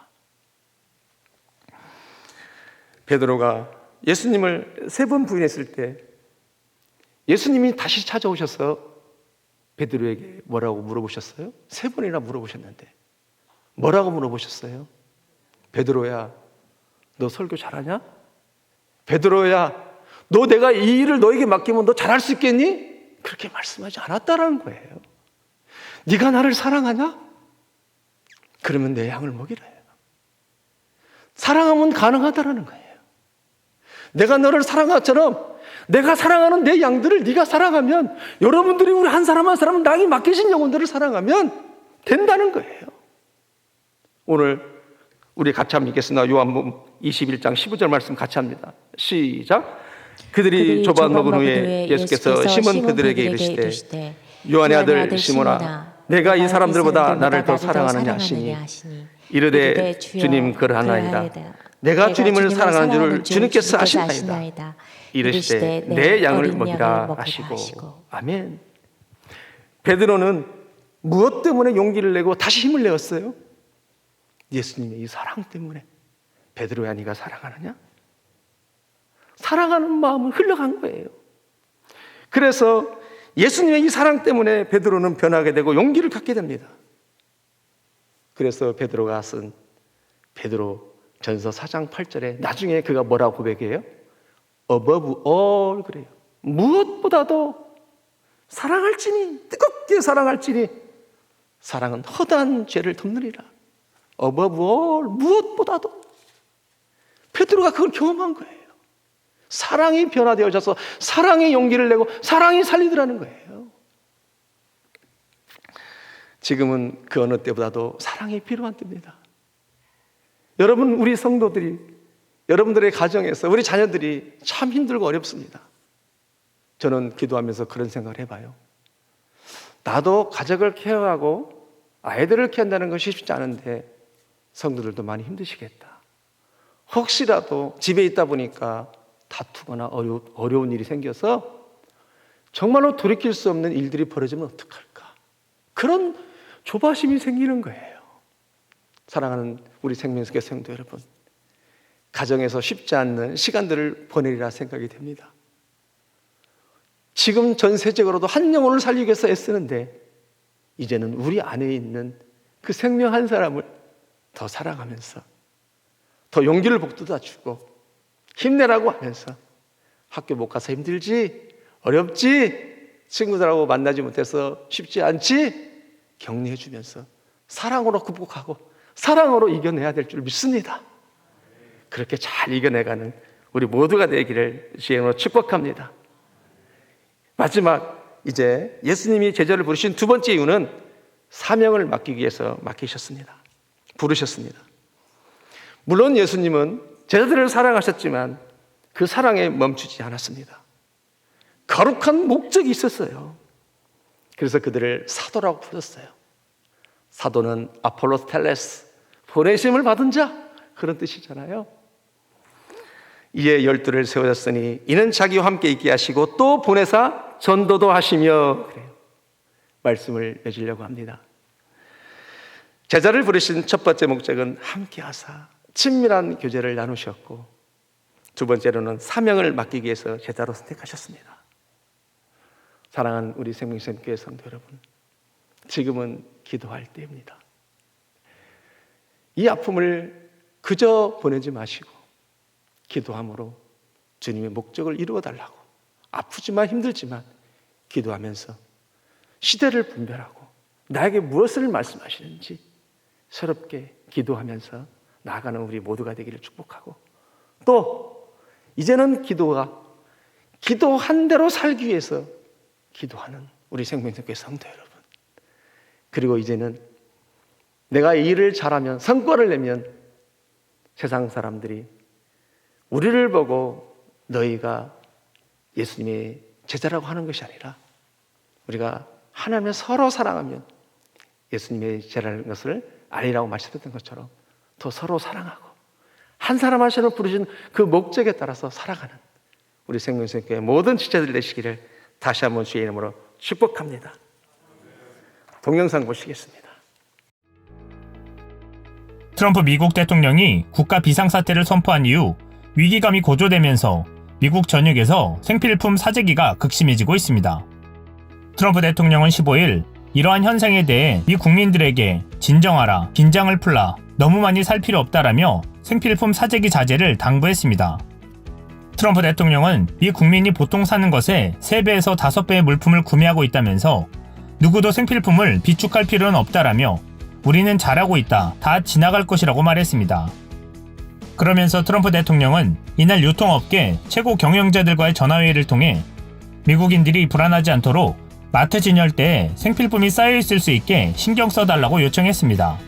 베드로가 예수님을 3번 부인했을 때 예수님이 다시 찾아오셔서 베드로에게 뭐라고 물어보셨어요? 3번이나 물어보셨는데 뭐라고 물어보셨어요? 베드로야, 너 설교 잘하냐? 베드로야, 너 내가 이 일을 너에게 맡기면 너 잘할 수 있겠니? 그렇게 말씀하지 않았다라는 거예요. 네가 나를 사랑하냐? 그러면 내 양을 먹이라 해요. 사랑하면 가능하다라는 거예요. 내가 너를 사랑한 것처럼 내가 사랑하는 내 양들을 네가 사랑하면, 여러분들이 우리 한 사람 한 사람 나에게 맡기신 영혼들을 사랑하면 된다는 거예요. 오늘 우리 같이 한번 읽겠습니다. 요한복음 21장 15절 말씀 같이 합니다. 시작. 그들이 조반 먹은 후에 예수께서 시몬 그들에게 이르시되 요한의 아들 시몬아, 내가 이 사람들보다 나를 더 사랑하느냐 하시니 이르되 주님 그러하나이다. 내가 주님을 사랑하는 줄을 주님께서 아시나이다. 이르시되 내 양을 먹이라 하시고. 아멘. 베드로는 무엇 때문에 용기를 내고 다시 힘을 내었어요? 예수님의 이 사랑 때문에. 베드로야, 네가 사랑하느냐? 사랑하는 마음은 흘러간 거예요. 그래서 예수님의 이 사랑 때문에 베드로는 변하게 되고 용기를 갖게 됩니다. 그래서 베드로가 쓴 베드로 전서 4장 8절에 나중에 그가 뭐라고 고백해요? above all 그래요. 무엇보다도 사랑할지니, 뜨겁게 사랑할지니 사랑은 허다한 죄를 덮느니라. above all, 무엇보다도. 베드로가 그걸 경험한 거예요. 사랑이 변화되어져서 사랑의 용기를 내고 사랑이 살리더라는 거예요. 지금은 그 어느 때보다도 사랑이 필요한 때입니다. 여러분, 우리 성도들이, 여러분들의 가정에서 우리 자녀들이 참 힘들고 어렵습니다. 저는 기도하면서 그런 생각을 해봐요. 나도 가족을 케어하고 아이들을 케어한다는 것이 쉽지 않은데 성도들도 많이 힘드시겠다. 혹시라도 집에 있다 보니까 다투거나 어려운 일이 생겨서 정말로 돌이킬 수 없는 일들이 벌어지면 어떡할까? 그런 조바심이 생기는 거예요. 사랑하는 우리 생명수계 성도 여러분, 가정에서 쉽지 않는 시간들을 보내리라 생각이 됩니다. 지금 전 세계적으로도 한 영혼을 살리기 위해서 애쓰는데 이제는 우리 안에 있는 그 생명 한 사람을 더 사랑하면서 더 용기를 북돋아 주고 힘내라고 하면서 학교 못 가서 힘들지, 어렵지, 친구들하고 만나지 못해서 쉽지 않지 격려해 주면서 사랑으로 극복하고 사랑으로 이겨내야 될 줄 믿습니다. 그렇게 잘 이겨내가는 우리 모두가 되기를 주님으로 축복합니다. 마지막, 이제 예수님이 제자를 부르신 두 번째 이유는 사명을 맡기기 위해서 부르셨습니다. 물론 예수님은 제자들을 사랑하셨지만 그 사랑에 멈추지 않았습니다. 거룩한 목적이 있었어요. 그래서 그들을 사도라고 불렀어요. 사도는 아폴로스 텔레스, 보내심을 받은 자, 그런 뜻이잖아요. 이에 12를 세우셨으니 이는 자기와 함께 있게 하시고 또 보내사 전도도 하시며, 그래요. 말씀을 맺으려고 합니다. 제자를 부르신 첫 번째 목적은 함께 하사 친밀한 교제를 나누셨고, 두 번째로는 사명을 맡기기 위해서 제자로 선택하셨습니다. 사랑하는 우리 생명교회 성도 여러분, 지금은 기도할 때입니다. 이 아픔을 그저 보내지 마시고 기도함으로 주님의 목적을 이루어 달라고, 아프지만 힘들지만 기도하면서 시대를 분별하고 나에게 무엇을 말씀하시는지 새롭게 기도하면서 나아가는 우리 모두가 되기를 축복하고, 또 이제는 기도한 대로 살기 위해서 기도하는 우리 생명교회 성도 여러분, 그리고 이제는 내가 이 일을 잘하면, 성과를 내면 세상 사람들이 우리를 보고 너희가 예수님의 제자라고 하는 것이 아니라 우리가 하나님을 서로 사랑하면 예수님의 제자라는 것을 아니라고 말씀드렸던 것처럼 더 서로 사랑하고 한 사람 한 사람을 부르신 그 목적에 따라서 살아가는 우리 생명교회 모든 지체들 되시기를 다시 한번 주의 이름으로 축복합니다. 동영상 보시겠습니다. 트럼프 미국 대통령이 국가 비상사태를 선포한 이후 위기감이 고조되면서 미국 전역에서 생필품 사재기가 극심해지고 있습니다. 트럼프 대통령은 15일 이러한 현상에 대해 미 국민들에게 진정하라, 긴장을 풀라, 너무 많이 살 필요 없다라며 생필품 사재기 자제를 당부했습니다. 트럼프 대통령은 미 국민이 보통 사는 것에 3배에서 5배의 물품을 구매하고 있다면서 누구도 생필품을 비축할 필요는 없다라며 우리는 잘하고 있다, 다 지나갈 것이라고 말했습니다. 그러면서 트럼프 대통령은 이날 유통업계 최고 경영자들과의 전화회의를 통해 미국인들이 불안하지 않도록 마트 진열대에 생필품이 쌓여있을 수 있게 신경 써달라고 요청했습니다.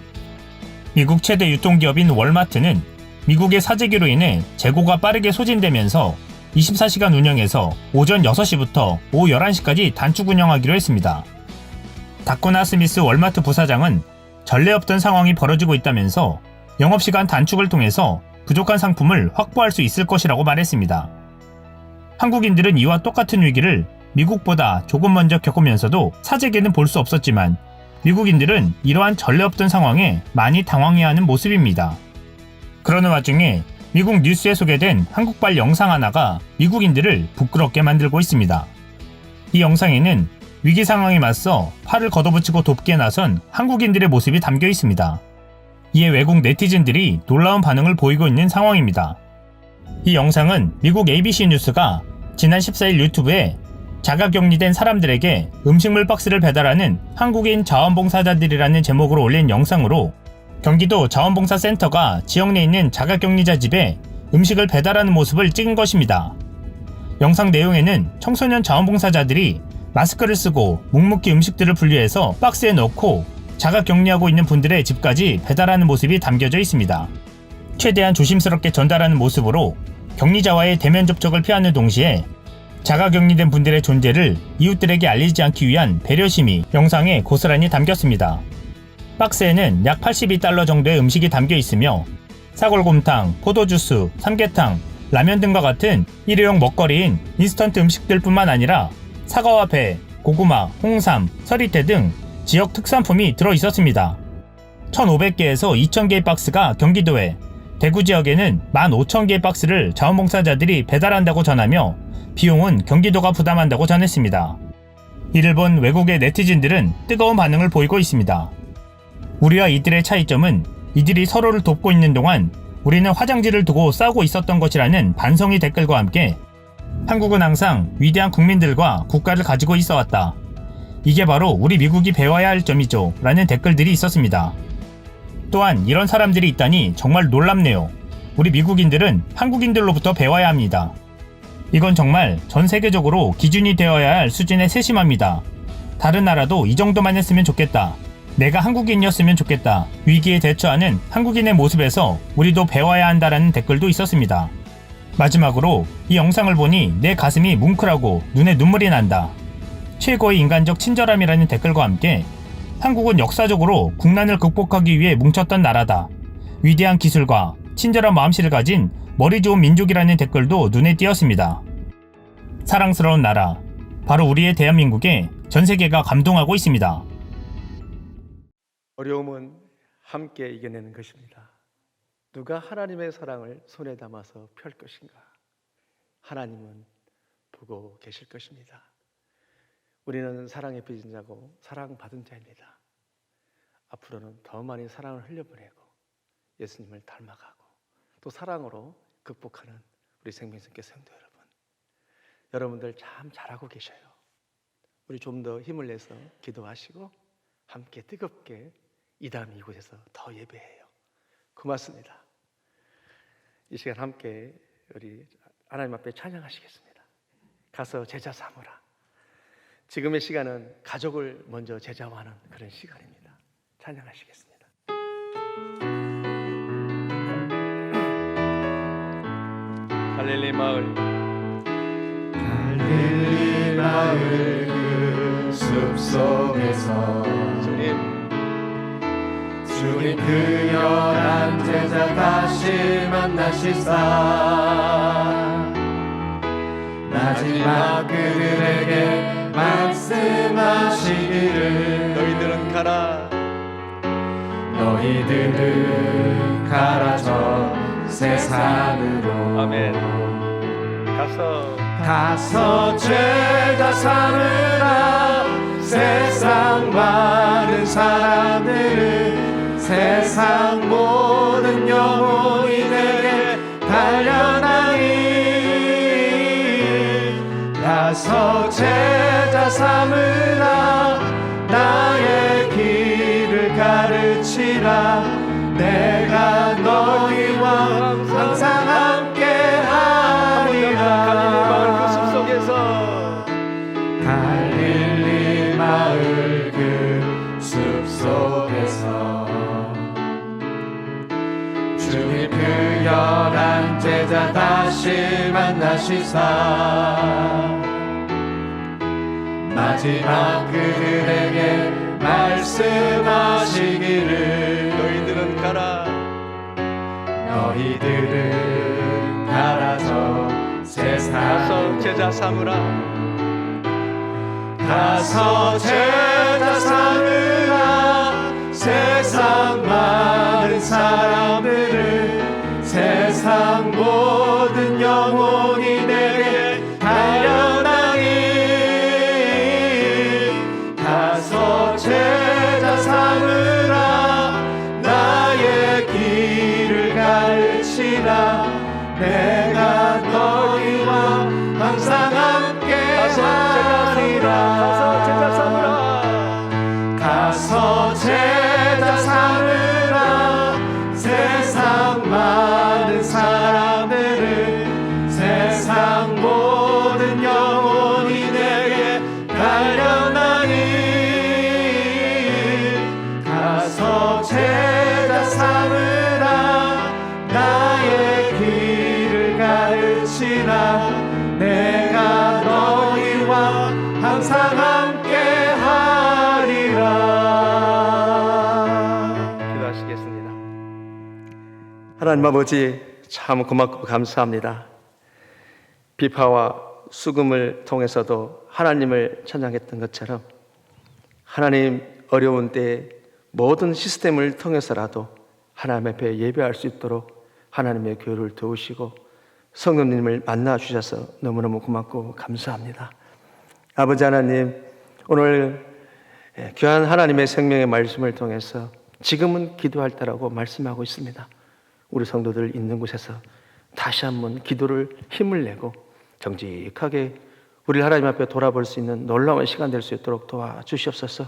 미국 최대 유통기업인 월마트는 미국의 사재기로 인해 재고가 빠르게 소진되면서 24시간 운영에서 오전 6시부터 오후 11시까지 단축 운영하기로 했습니다. 다코나 스미스 월마트 부사장은 전례 없던 상황이 벌어지고 있다면서 영업시간 단축을 통해서 부족한 상품을 확보할 수 있을 것이라고 말했습니다. 한국인들은 이와 똑같은 위기를 미국보다 조금 먼저 겪으면서도 사재기는 볼 수 없었지만 미국인들은 이러한 전례 없던 상황에 많이 당황해하는 모습입니다. 그러는 와중에 미국 뉴스에 소개된 한국발 영상 하나가 미국인들을 부끄럽게 만들고 있습니다. 이 영상에는 위기 상황에 맞서 팔을 걷어붙이고 돕기에 나선 한국인들의 모습이 담겨 있습니다. 이에 외국 네티즌들이 놀라운 반응을 보이고 있는 상황입니다. 이 영상은 미국 ABC 뉴스가 지난 14일 유튜브에 자가격리된 사람들에게 음식물 박스를 배달하는 한국인 자원봉사자들이라는 제목으로 올린 영상으로 경기도 자원봉사센터가 지역 내에 있는 자가격리자 집에 음식을 배달하는 모습을 찍은 것입니다. 영상 내용에는 청소년 자원봉사자들이 마스크를 쓰고 묵묵히 음식들을 분리해서 박스에 넣고 자가격리하고 있는 분들의 집까지 배달하는 모습이 담겨져 있습니다. 최대한 조심스럽게 전달하는 모습으로 격리자와의 대면 접촉을 피하는 동시에 자가격리된 분들의 존재를 이웃들에게 알리지 않기 위한 배려심이 영상에 고스란히 담겼습니다. 박스에는 약 82달러 정도의 음식이 담겨 있으며 사골곰탕, 포도주스, 삼계탕, 라면 등과 같은 일회용 먹거리인 인스턴트 음식들 뿐만 아니라 사과와 배, 고구마, 홍삼, 서리태 등 지역 특산품이 들어 있었습니다. 1,500개에서 2,000개의 박스가 경기도에, 대구 지역에는 15,000개의 박스를 자원봉사자들이 배달한다고 전하며 비용은 경기도가 부담한다고 전했습니다. 이를 본 외국의 네티즌들은 뜨거운 반응을 보이고 있습니다. 우리와 이들의 차이점은 이들이 서로를 돕고 있는 동안 우리는 화장지를 두고 싸우고 있었던 것이라는 반성의 댓글과 함께 한국은 항상 위대한 국민들과 국가를 가지고 있어 왔다. 이게 바로 우리 미국이 배워야 할 점이죠. 라는 댓글들이 있었습니다. 또한 이런 사람들이 있다니 정말 놀랍네요. 우리 미국인들은 한국인들로부터 배워야 합니다. 이건 정말 전 세계적으로 기준이 되어야 할 수준의 세심함이다. 다른 나라도 이 정도만 했으면 좋겠다. 내가 한국인이었으면 좋겠다. 위기에 대처하는 한국인의 모습에서 우리도 배워야 한다라는 댓글도 있었습니다. 마지막으로 이 영상을 보니 내 가슴이 뭉클하고 눈에 눈물이 난다. 최고의 인간적 친절함이라는 댓글과 함께 한국은 역사적으로 국난을 극복하기 위해 뭉쳤던 나라다. 위대한 기술과 친절한 마음씨를 가진 머리 좋은 민족이라는 댓글도 눈에 띄었습니다. 사랑스러운 나라, 바로 우리의 대한민국에 전 세계가 감동하고 있습니다. 어려움은 함께 이겨내는 것입니다. 누가 하나님의 사랑을 손에 담아서 펼 것인가? 하나님은 보고 계실 것입니다. 우리는 사랑에 빚은 자고 사랑받은 자입니다. 앞으로는 더 많이 사랑을 흘려보내고 예수님을 닮아가고 또 사랑으로 극복하는 우리 생명선교 성도 여러분, 여러분들 참 잘하고 계셔요. 우리 좀 더 힘을 내서 기도하시고 함께 뜨겁게 이 다음 이곳에서 더 예배해요. 고맙습니다. 이 시간 함께 우리 하나님 앞에 찬양하시겠습니다. 가서 제자 삼으라. 지금의 시간은 가족을 먼저 제자화하는 그런 시간입니다. 찬양하시겠습니다. 갈릴리 마을, 갈릴리 마을 그 숲속에서 주님 그 열한 제자 다시 만나시사 마지막 그들에게 말씀하시기를 너희들은 가라. 너희들은 가라 저 세상으로 아멘. 가서 제자 삼으라. 세상 많은 사람들은 세상 모든 영혼이 내게 달려나니 가서 제자 삼으라. 나의 길을 가르치라. 내가 너희와 항상 함께 하리라. 갈릴리 마을 그 숲속에서 주님 그 열한 제자 다시 만나시사 마지막 그들에게 말씀하시기를 너희들은 가라. 너희들은 제자 삼으라. 가서 제자 삼으라. 세상 많은 사람들을 세상 모든 영혼이 내게 달려나니 가서 제자 삼으라. 나의 길을 가르치라. 내가 너희와 항상 함께 하리라. 가서 제자 삼으라. 세상 많은 사람들을 세상 모든 영혼이 내게 달려나니 가서 제자 삼으라. 나의 길을 가르치라. 내가 너희와 항상 함께 하리라. 기도하시겠습니다. 하나님 아버지, 참 고맙고 감사합니다. 비파와 수금을 통해서도 하나님을 찬양했던 것처럼 하나님 어려운 때에 모든 시스템을 통해서라도 하나님 앞에 예배할 수 있도록 하나님의 교회를 도우시고 성령님을 만나 주셔서 너무너무 고맙고 감사합니다. 아버지 하나님, 오늘 귀한 하나님의 생명의 말씀을 통해서 지금은 기도할 때라고 말씀하고 있습니다. 우리 성도들 있는 곳에서 다시 한번 기도를 힘을 내고 정직하게 우리 하나님 앞에 돌아볼 수 있는 놀라운 시간 될 수 있도록 도와주시옵소서.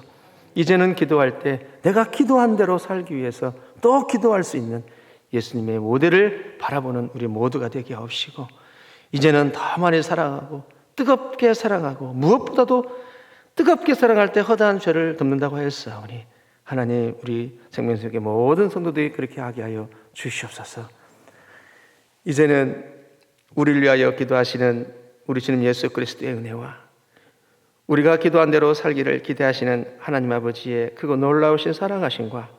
이제는 기도할 때 내가 기도한 대로 살기 위해서 또 기도할 수 있는 예수님의 모델을 바라보는 우리 모두가 되게 하옵시고, 이제는 더 많이 사랑하고 뜨겁게 사랑하고 무엇보다도 뜨겁게 사랑할 때 허다한 죄를 덮는다고 하였사오니 하나님, 우리 생명수의 모든 성도들이 그렇게 하게 하여 주시옵소서. 이제는 우리를 위하여 기도하시는 우리 주님 예수 그리스도의 은혜와 우리가 기도한 대로 살기를 기대하시는 하나님 아버지의 크고 놀라우신 사랑하심과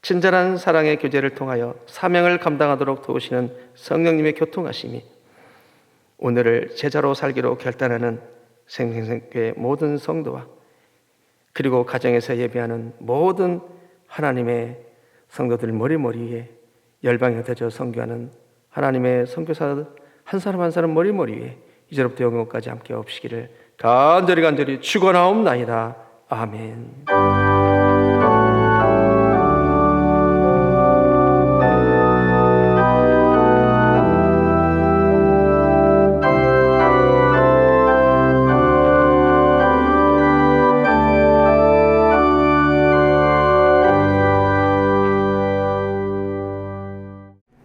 친절한 사랑의 교제를 통하여 사명을 감당하도록 도우시는 성령님의 교통하심이 오늘을 제자로 살기로 결단하는 생명교회 모든 성도와 그리고 가정에서 예배하는 모든 하나님의 성도들 머리머리에 열방에 흩어져 선교하는 하나님의 선교사 한 사람 한 사람 머리머리에 이제로부터 영원까지 함께 없으시기를 간절히 축원하옵나이다. 아멘.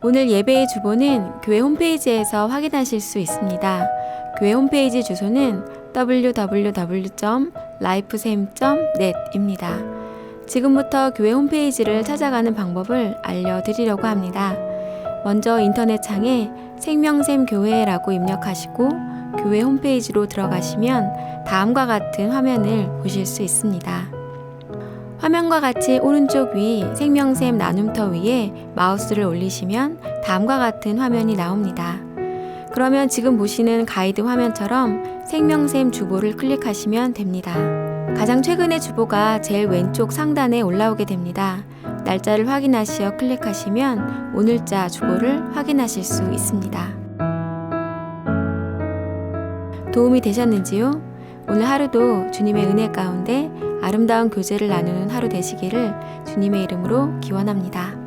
오늘 예배의 주보는 교회 홈페이지에서 확인하실 수 있습니다. 교회 홈페이지 주소는 www.lifesam.net입니다. 지금부터 교회 홈페이지를 찾아가는 방법을 알려드리려고 합니다. 먼저 인터넷 창에 생명샘 교회라고 입력하시고 교회 홈페이지로 들어가시면 다음과 같은 화면을 보실 수 있습니다. 화면과 같이 오른쪽 위 생명샘 나눔터 위에 마우스를 올리시면 다음과 같은 화면이 나옵니다. 그러면 지금 보시는 가이드 화면처럼 생명샘 주보를 클릭하시면 됩니다. 가장 최근의 주보가 제일 왼쪽 상단에 올라오게 됩니다. 날짜를 확인하시어 클릭하시면 오늘자 주보를 확인하실 수 있습니다. 도움이 되셨는지요? 오늘 하루도 주님의 은혜 가운데 아름다운 교제를 나누는 하루 되시기를 주님의 이름으로 기원합니다.